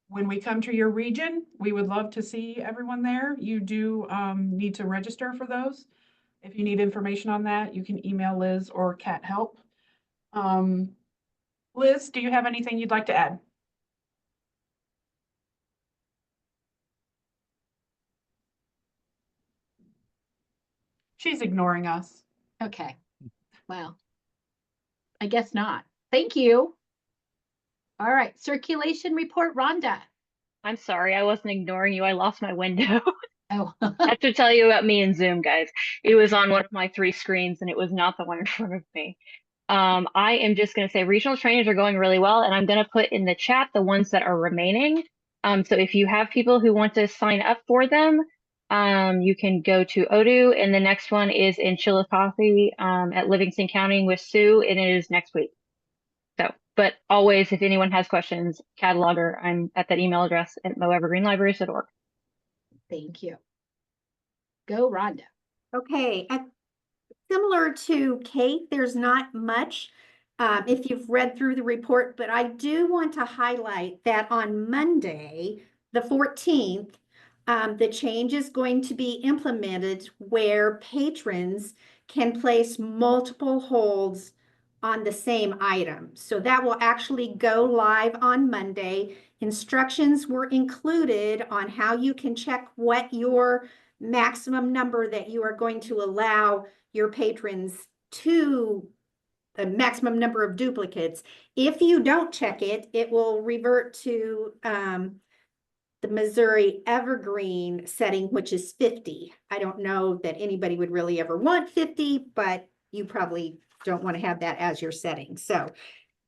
when we come to your region, we would love to see everyone there. You do need to register for those. If you need information on that, you can email Liz or Cat Help. Liz, do you have anything you'd like to add? She's ignoring us. Okay. Well, I guess not. Thank you. All right. Circulation report, Rhonda. I'm sorry, I wasn't ignoring you. I lost my window. Oh. I have to tell you about me and Zoom, guys. It was on one of my 3 screens and it was not the one in front of me. I am just going to say regional trainings are going really well, and I'm going to put in the chat the ones that are remaining. So if you have people who want to sign up for them, you can go to Odoo, and the next one is in Chillicothe at Livingston County with Sue, and it is next week. So, but always, if anyone has questions, cataloger, I'm at that email address at moevergreenlibraries.org. Thank you. Go, Rhonda. Okay. Similar to Kate, there's not much if you've read through the report, but I do want to highlight that on Monday, the 14th, the change is going to be implemented where patrons can place multiple holds on the same item. So that will actually go live on Monday. Instructions were included on how you can check what your maximum number that you are going to allow your patrons to the maximum number of duplicates. If you don't check it, it will revert to the Missouri Evergreen setting, which is 50. I don't know that anybody would really ever want 50, but you probably don't want to have that as your setting. So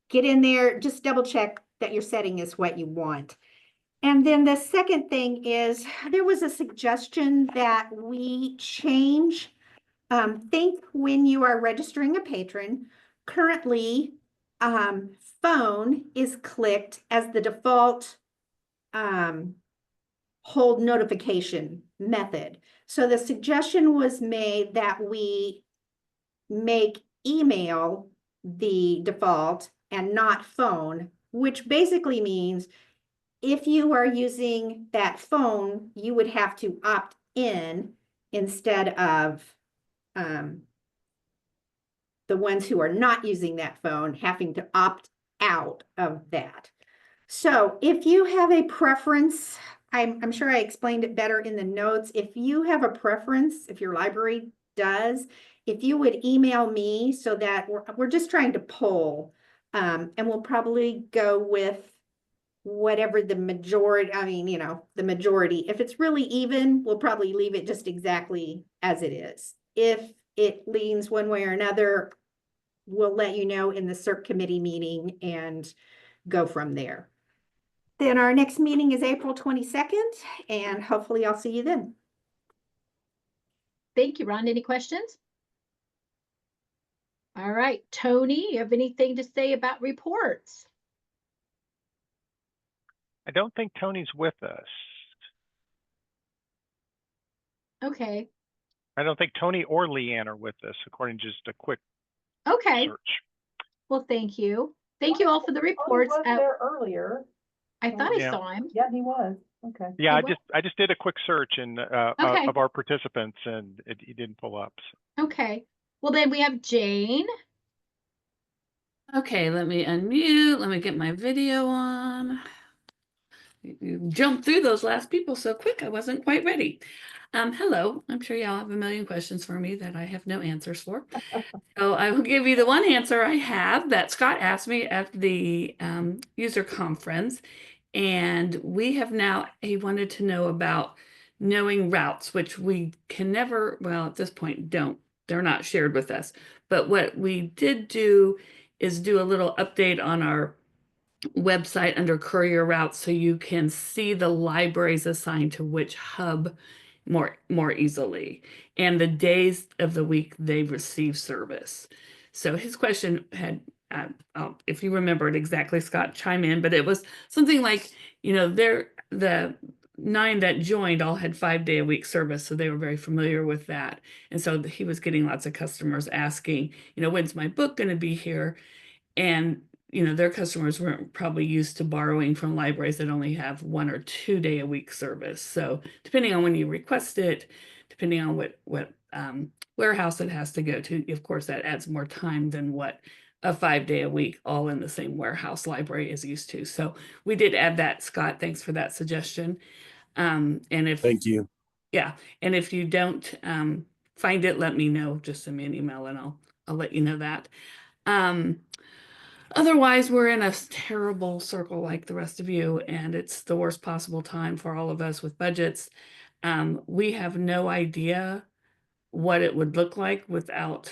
get in there, just double check that your setting is what you want. And then the second thing is there was a suggestion that we change. Think when you are registering a patron, currently phone is clicked as the default hold notification method. So the suggestion was made that we make email the default and not phone, which basically means if you are using that phone, you would have to opt in instead of the ones who are not using that phone having to opt out of that. So if you have a preference, I'm sure I explained it better in the notes. If you have a preference, if your library does, if you would email me so that we're just trying to poll, and we'll probably go with whatever the majority, the majority. If it's really even, we'll probably leave it just exactly as it is. If it leans one way or another, we'll let you know in the CERC committee meeting and go from there. Then our next meeting is April 22nd, and hopefully I'll see you then. Thank you, Ron. Any questions? All right, Tony, you have anything to say about reports? I don't think Tony's with us. Okay. I don't think Tony or Leanne are with us, according to just a quick Okay. search. Well, thank you. Thank you all for the reports. He was there earlier. I thought I Yeah. saw him. Yeah, he was. Okay. Yeah, He I just did a quick search and Okay. of our participants, and it didn't pull up. So. Okay. Well, then we have Jane. Okay, let me unmute. Let me get my video on. You jumped through those last people so quick, I wasn't quite ready. Hello, I'm sure y'all have a million questions for me that I have no answers for. So I will give you the one answer I have that Scott asked me at the user conference. And we have now, he wanted to know about knowing routes, which we can never, well, at this point, they're not shared with us. But what we did do is do a little update on our website under courier routes so you can see the libraries assigned to which hub more easily and the days of the week they receive service. So his question had, if you remember it exactly, Scott, chime in, but it was something like, the 9 that joined all had 5-day-a-week service, so they were very familiar with that. And so he was getting lots of customers asking, when's my book going to be here? And their customers weren't probably used to borrowing from libraries that only have 1 or 2 day a week service. So depending on when you request it, depending on what warehouse it has to go to, of course, that adds more time than what a 5-day a week all in the same warehouse library is used to. So we did add that, Scott. Thanks for that suggestion. And if Thank you. Yeah, and if you don't find it, let me know. Just send me an email and I'll let you know that. Otherwise, we're in a terrible circle like the rest of you, and it's the worst possible time for all of us with budgets. We have no idea what it would look like without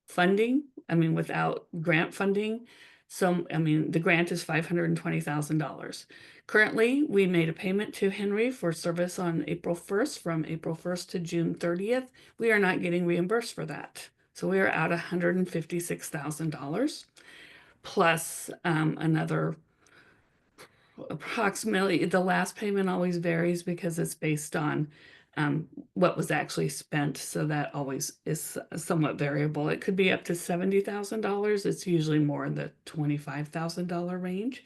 funding. Without grant funding. So, the grant is $520,000. Currently, we made a payment to Henry for service on April 1st, from April 1st to June 30th. We are not getting reimbursed for that. So we are out $156,000. Plus another approximately, the last payment always varies because it's based on what was actually spent. So that always is somewhat variable. It could be up to $70,000. It's usually more in the $25,000 range.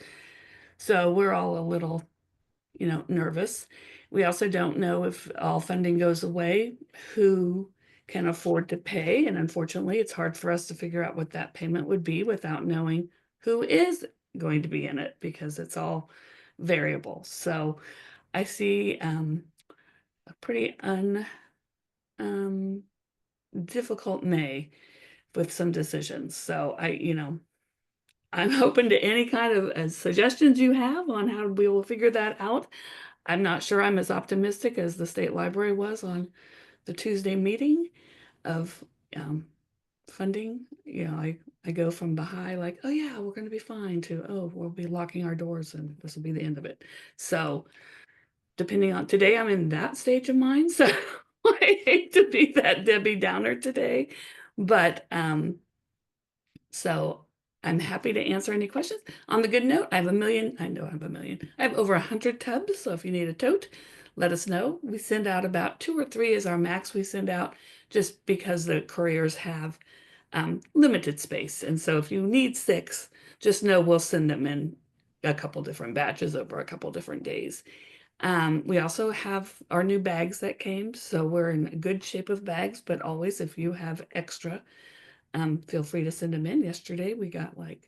So we're all a little, nervous. We also don't know if all funding goes away, who can afford to pay. And unfortunately, it's hard for us to figure out what that payment would be without knowing who is going to be in it, because it's all variable. So I see a pretty difficult May with some decisions. So I'm open to any kind of suggestions you have on how we will figure that out. I'm not sure I'm as optimistic as the state library was on the Tuesday meeting of funding. I go from the high, like, oh yeah, we're going to be fine, to, oh, we'll be locking our doors and this will be the end of it. So depending on today, I'm in that stage of mind. So I hate to be that Debbie Downer today, but so I'm happy to answer any questions. On the good note, I have a million. I have over 100 tubs. So if you need a tote, let us know. We send out about 2 or 3 is our max we send out, just because the couriers have limited space. And so if you need 6, just know we'll send them in a couple different batches over a couple different days. We also have our new bags that came. So we're in good shape of bags, but always, if you have extra, feel free to send them in. Yesterday, we got like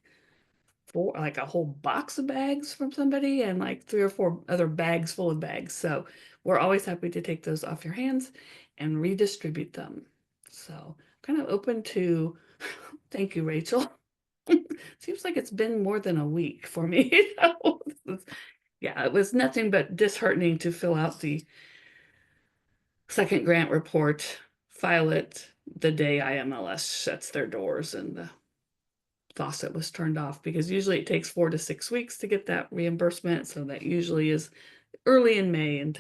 a whole box of bags from somebody, and like 3 or 4 other bags full of bags. So we're always happy to take those off your hands and redistribute them. So kind of open to, thank you, Rachel. Seems like it's been more than a week for me. Yeah, it was nothing but disheartening to fill out the second grant report, file it the day IMLS shuts their doors and the faucet was turned off, because usually it takes 4 to 6 weeks to get that reimbursement. So that usually is early in May, and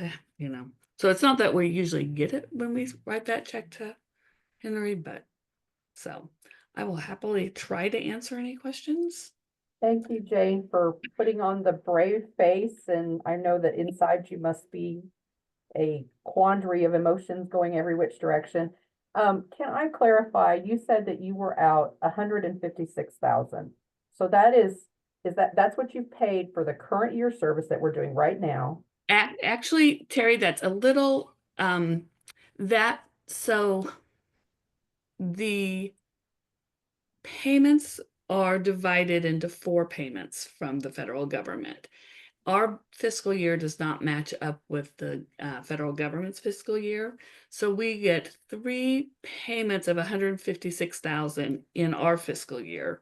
so it's not that we usually get it when we write that check to Henry, but so I will happily try to answer any questions. Thank you, Jane, for putting on the brave face, and I know that inside you must be a quandary of emotions going every which direction. Can I clarify, you said that you were out 156,000. So that's what you paid for the current year service that we're doing right now? Actually, Terry, that's a little, so the payments are divided into 4 payments from the federal government. Our fiscal year does not match up with the federal government's fiscal year. So we get 3 payments of 156,000 in our fiscal year.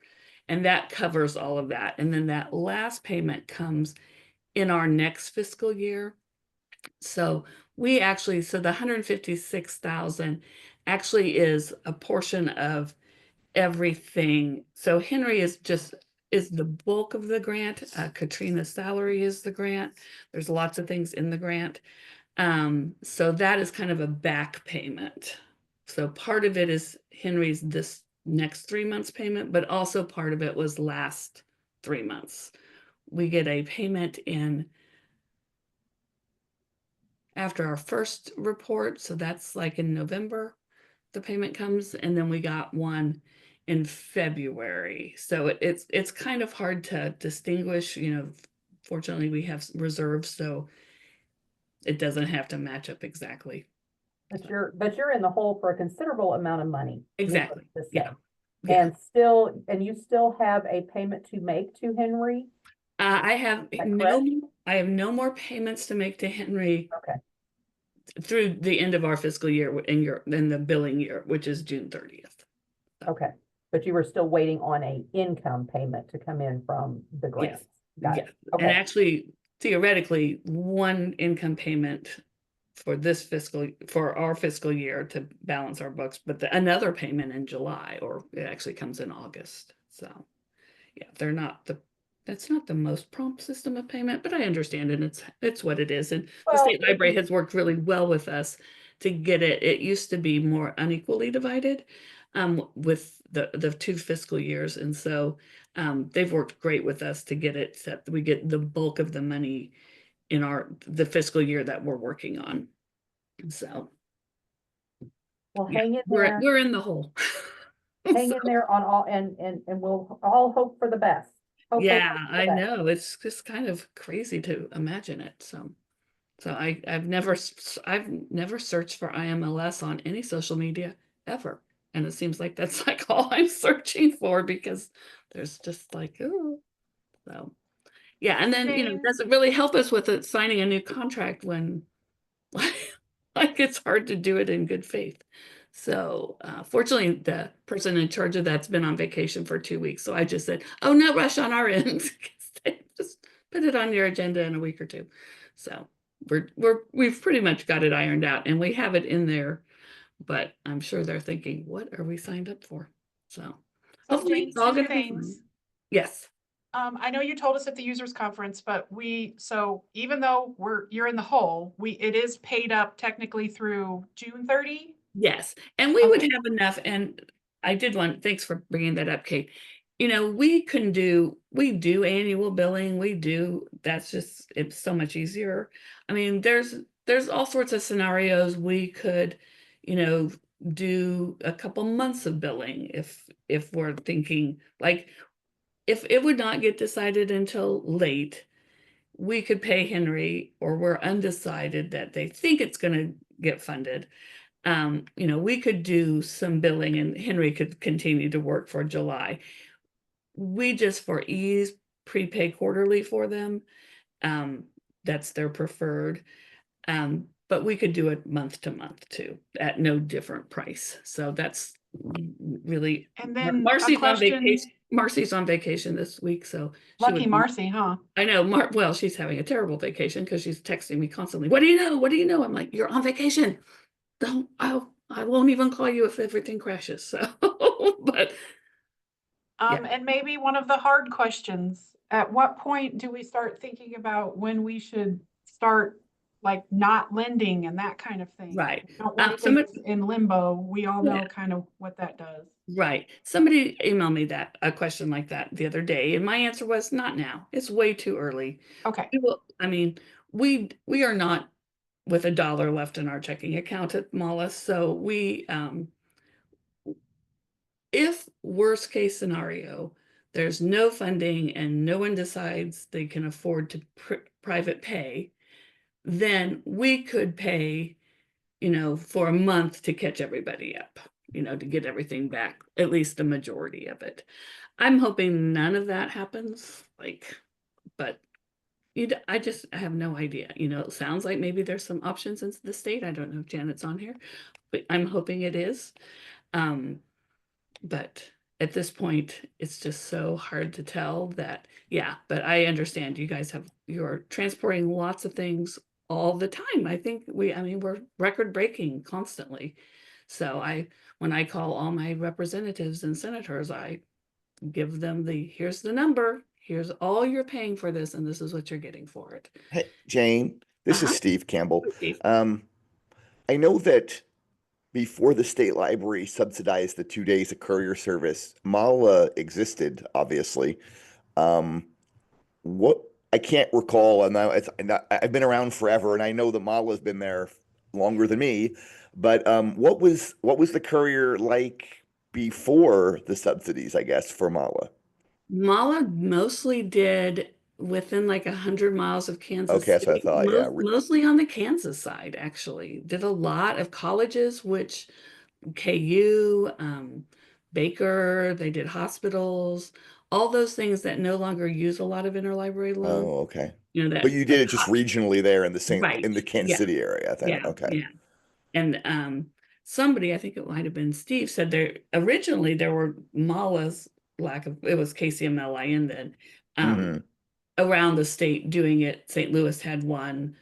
And that covers all of that. And then that last payment comes in our next fiscal year. So so the 156,000 actually is a portion of everything. So Henry is the bulk of the grant. Katrina's salary is the grant. There's lots of things in the grant. So that is kind of a back payment. So part of it is Henry's this next 3 months payment, but also part of it was last 3 months. We get a payment in after our first report. So that's like in November, the payment comes, and then we got one in February. So it's kind of hard to distinguish, fortunately we have reserves, so it doesn't have to match up exactly. But you're in the hole for a considerable amount of money. Exactly. To say. Yeah. And you still have a payment to make to Henry? I have no more payments to make to Henry. Okay. Through the end of our fiscal year in the billing year, which is June 30th. Okay. But you were still waiting on a income payment to come in from the grant. Yes. Got it. Okay. And actually, theoretically, one income payment for our fiscal year to balance our books, but another payment in July, or it actually comes in August. So yeah, that's not the most prompt system of payment, but I understand it. It's what it is. And the state library has worked really well with us to get it. It used to be more unequally divided with the 2 fiscal years. And so they've worked great with us to get it set. We get the bulk of the money in the fiscal year that we're working on. And so hang in there. We're in the hole. Hang in there on all and we'll all hope for the best. Hope I know. It's just kind of crazy to imagine it. So I've never searched for IMLS on any social media ever. And it seems like that's like all I'm searching for, because there's just like, oh, so yeah. And then, it doesn't really help us with signing a new contract when like it's hard to do it in good faith. So fortunately, the person in charge of that's been on vacation for 2 weeks. So I just said, oh, no rush on our end. Just put it on your agenda in a week or 2. So we've pretty much got it ironed out, and we have it in there, but I'm sure they're thinking, what are we signed up for? So hopefully it's all going to be fine. Yes. I know you told us at the users conference, but so even though you're in the hole, it is paid up technically through June 30. Yes. And we would have enough. And thanks for bringing that up, Kate. We do annual billing. It's so much easier. I mean, there's all sorts of scenarios we could, do a couple months of billing if we're thinking like, if it would not get decided until late, we could pay Henry, or we're undecided that they think it's going to get funded. We could do some billing and Henry could continue to work for July. We just, for ease, prepay quarterly for them. That's their preferred. But we could do it month to month too, at no different price. So that's really, and then Marcy's on vacation this week, so lucky Marcy, huh? I know. Well, she's having a terrible vacation because she's texting me constantly. What do you know? What do you know? I'm like, you're on vacation. I won't even call you if everything crashes. So, but and maybe one of the hard questions: at what point do we start thinking about when we should start like not lending and that kind of thing. Right. Don't want Somebody, things in limbo. We all Yeah. know kind of what that does. right. Somebody emailed me a question like that the other day, and my answer was not now. It's way too early. Okay. I mean, we are not with $1 left in our checking account at Mollis, so if worst case scenario, there's no funding and no one decides they can afford to private pay, then we could pay, for a month to catch everybody up, to get everything back, at least the majority of it. I'm hoping none of that happens, but I have no idea. It sounds like maybe there's some options in the state. I don't know if Janet's on here, but I'm hoping it is. But at this point, it's just so hard to tell that, yeah, but I understand you guys you're transporting lots of things all the time. I think we're record breaking constantly. So when I call all my representatives and senators, I give them here's the number, here's all you're paying for this, and this is what you're getting for it. Hey, Jane, this is Uh-huh. Steve Campbell. Steve. I know that before the state library subsidized the 2 days of courier service, MALA existed, obviously. What I can't recall, and I've been around forever, and I know that MALA's been there longer than me. But what was the courier like before the subsidies, I guess, for MALA? MALA mostly did within like 100 miles of Kansas Okay, that's what I City, thought. Yeah. mostly on the Kansas side, actually. Did a lot of colleges, which KU, Baker, they did hospitals, all those things that no longer use a lot of interlibrary loan. Oh, okay. That, But you did it just regionally there in the right. Kansas Yeah. City area, I think. Yeah. Okay. Yeah. And somebody, I think it might have been Steve, said originally there were MALAs, it was KCMLIN then, around the state doing it. St. Louis had one.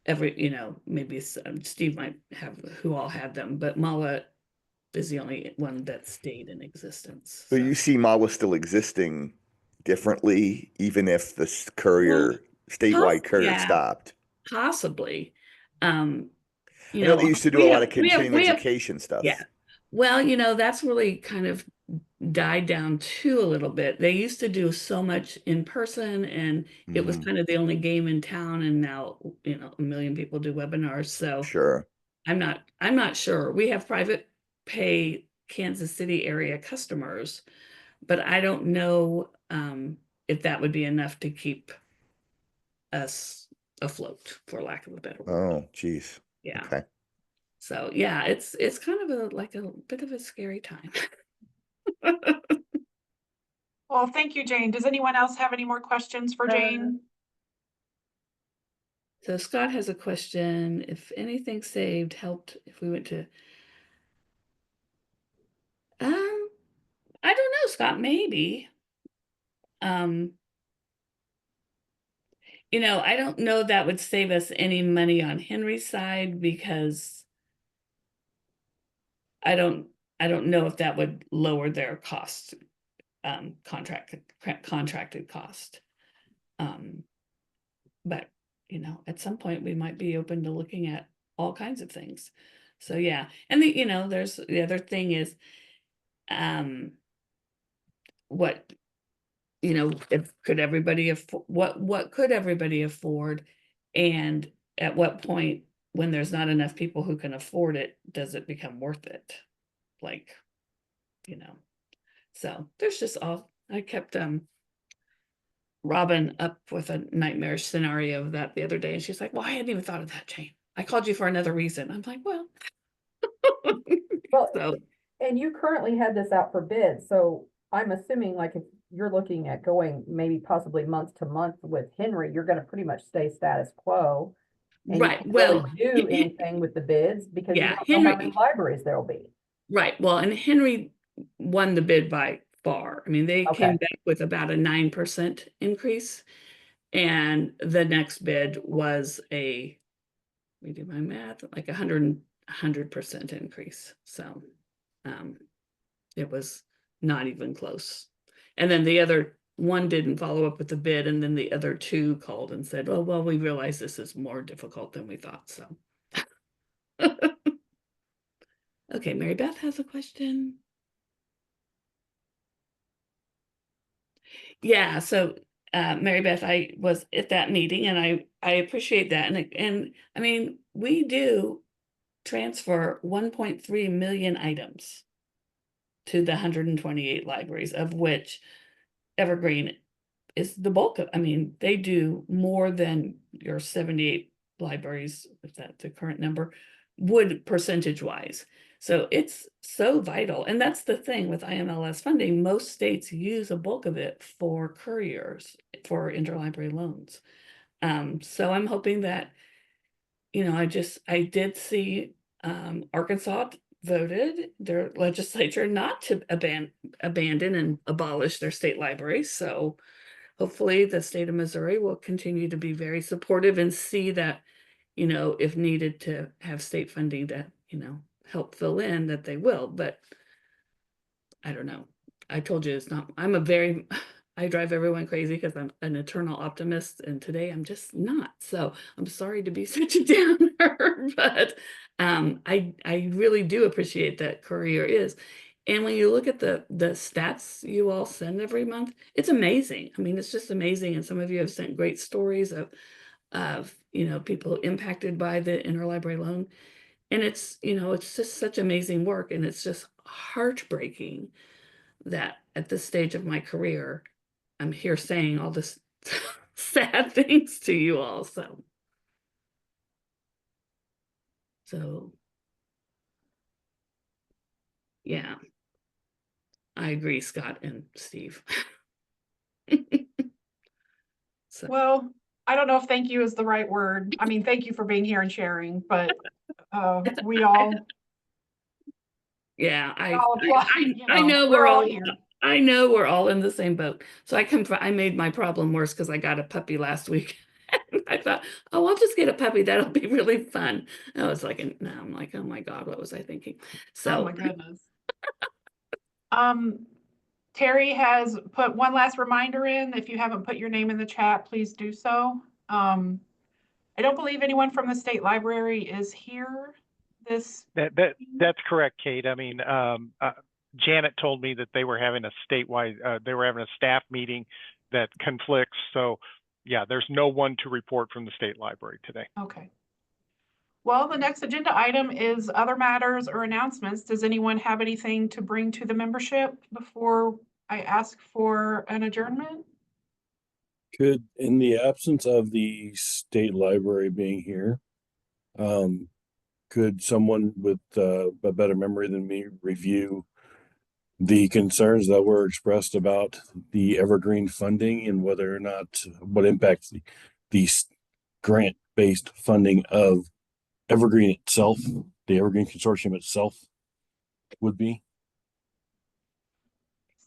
Maybe Steve might have who all had them, but MALA is the only one that stayed in existence. So you see MALA still existing differently, even if the statewide courier stopped? Possibly. I know they used to do a lot of continuing education stuff. Yeah. Well, that's really kind of died down too a little bit. They used to do so much in person, and it was kind of the only game in town. And now, 1 million people do webinars. So sure. I'm not sure. We have private pay Kansas City area customers, but I don't know if that would be enough to keep us afloat, for lack of a better word. Oh, geez. Yeah. Okay. So yeah, it's kind of a bit of a scary time. Well, thank you, Jane. Does anyone else have any more questions for Jane? So Scott has a question. If anything saved helped if we went to I don't know, Scott, maybe. I don't know that would save us any money on Henry's side, because I don't know if that would lower their cost, contracted cost. But at some point we might be open to looking at all kinds of things. So yeah, and there's the other thing is, what could everybody what could everybody afford, and at what point, when there's not enough people who can afford it, does it become worth it? So there's just I kept Robin up with a nightmarish scenario of that the other day, and she's like, well, I hadn't even thought of that, Jane. I called you for another reason. I'm like, well. Well, and you currently had this out for bid, so I'm assuming, like, if you're looking at going maybe possibly month to month with Henry, you're gonna pretty much stay status quo. And Right. you can't Well, really do anything with the bids because you yeah, don't know how many libraries there'll be. Right. Well, and Henry won the bid by far. I mean, they came back with about a 9% increase. And the next bid was let me do my math, like 100% increase. So it was not even close. And then the other one didn't follow up with the bid, and then the other two called and said, oh, well, we realize this is more difficult than we thought, so. Okay, Mary Beth has a question. Yeah, so Mary Beth, I was at that meeting and I appreciate that. And I mean, we do transfer 1.3 million items to the 128 libraries, of which Evergreen is the bulk of. I mean, they do more than your 78 libraries, if that's the current number, would percentage wise. So it's so vital. And that's the thing with IMLS funding. Most states use a bulk of it for couriers, for interlibrary loans. So I'm hoping that, you know, I did see Arkansas voted their legislature not to abandon and abolish their state libraries. So hopefully the state of Missouri will continue to be very supportive and see that, you know, if needed to have state funding to, you know, help fill in, that they will. But I don't know. I told you it's not, I drive everyone crazy because I'm an eternal optimist, and today I'm just not. So I'm sorry to be such a downer, but I really do appreciate that Courier is. And when you look at the stats you all send every month, it's amazing. I mean, it's just amazing. And some of you have sent great stories of you know, people impacted by the interlibrary loan. And it's, you know, it's just such amazing work. And it's just heartbreaking that at this stage of my career, I'm here saying all this sad things to you all. So yeah, I agree, Scott and Steve. So. Well, I don't know if thank you is the right word. I mean, thank you for being here and sharing, but we all. Yeah, I I know we're all here. I know we're all in the same boat. So I made my problem worse because I got a puppy last week. I thought, oh, I'll just get a puppy. That'll be really fun. I was like, no, I'm like, oh my God, what was I thinking? So. Oh my goodness. Terry has put one last reminder in. If you haven't put your name in the chat, please do so. I don't believe anyone from the state library is here. That's correct, Kate. I mean, Janet told me that they were having a statewide, they were having a staff meeting that conflicts. So yeah, there's no one to report from the state library today. Okay. Well, the next agenda item is other matters or announcements. Does anyone have anything to bring to the membership before I ask for an adjournment? Could, in the absence of the state library being here, could someone with a better memory than me review the concerns that were expressed about the Evergreen funding and whether or not what impact the grant-based funding of Evergreen itself, the Evergreen Consortium itself, would be?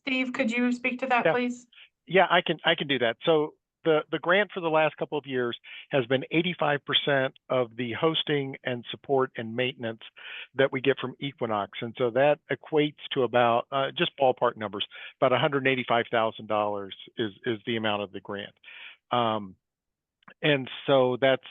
Steve, could you speak to that, please? Yeah, I can do that. So the grant for the last couple of years has been 85% of the hosting and support and maintenance that we get from Equinox. And so that equates to about, just ballpark numbers, about $185,000 is the amount of the grant. And so that's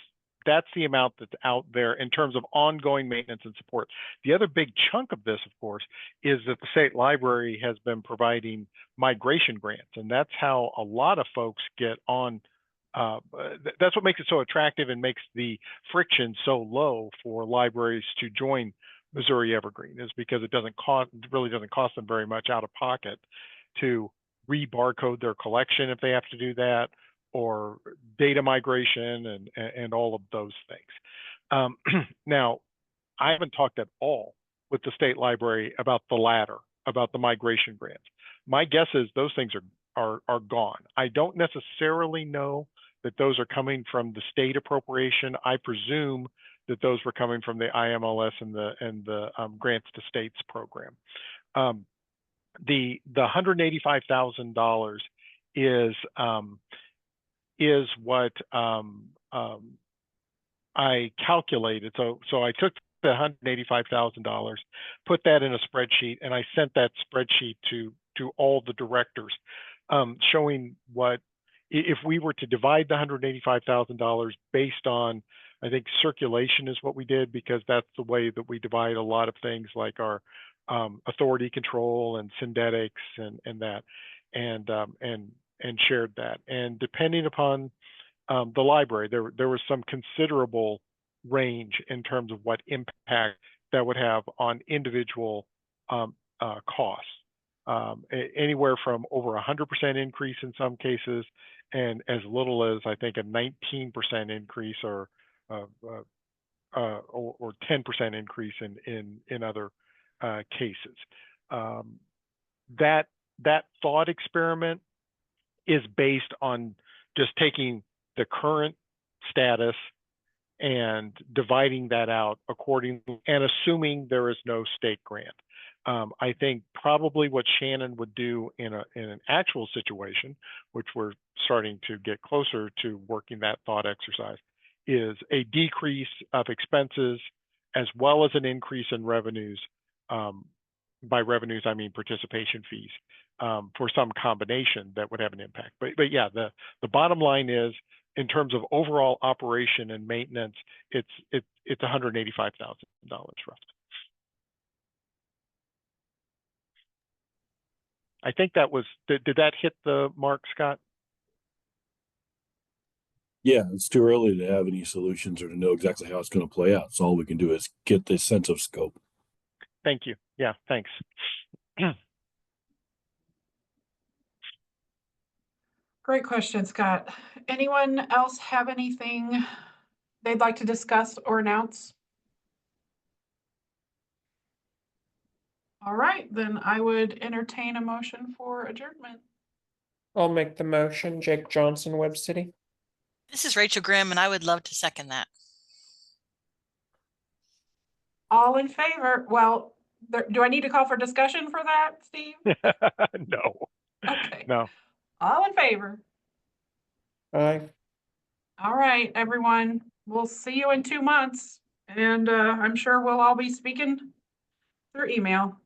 the amount that's out there in terms of ongoing maintenance and support. The other big chunk of this, of course, is that the state library has been providing migration grants, and that's how a lot of folks get on. That's what makes it so attractive and makes the friction so low for libraries to join Missouri Evergreen, is because it really doesn't cost them very much out of pocket to re-barcode their collection if they have to do that, or data migration and all of those things. Now, I haven't talked at all with the state library about the latter, about the migration grants. My guess is those things are gone. I don't necessarily know that those are coming from the state appropriation. I presume that those were coming from the IMLS and the grants to states program. The $185,000 is what I calculated. So I took the $185,000, put that in a spreadsheet, and I sent that spreadsheet to all the directors showing what, if we were to divide the $185,000 based on, I think circulation is what we did, because that's the way that we divide a lot of things like our authority control and synthetics and that, and shared that. And depending upon the library, there was some considerable range in terms of what impact that would have on individual costs. Anywhere from over 100% increase in some cases, and as little as I think a 19% increase or 10% increase in other cases. That thought experiment is based on just taking the current status and dividing that out accordingly, and assuming there is no state grant. I think probably what Shannon would do in an actual situation, which we're starting to get closer to working that thought exercise, is a decrease of expenses as well as an increase in revenues. By revenues, I mean participation fees, for some combination that would have an impact. But yeah, the bottom line is, in terms of overall operation and maintenance, it's $185,000 roughly. I think that was, did that hit the mark, Scott? Yeah, it's too early to have any solutions or to know exactly how it's going to play out. So all we can do is get this sense of scope. Thank you. Yeah, thanks. Great question, Scott. Anyone else have anything they'd like to discuss or announce? All right, then I would entertain a motion for adjournment. I'll make the motion. Jake Johnson, Web City. This is Rachel Grimm, and I would love to second that. All in favor? Well, do I need to call for discussion for that, Steve? No. Okay. No. All in favor? Aye. All right, everyone. We'll see you in 2 months, and I'm sure we'll all be speaking through email.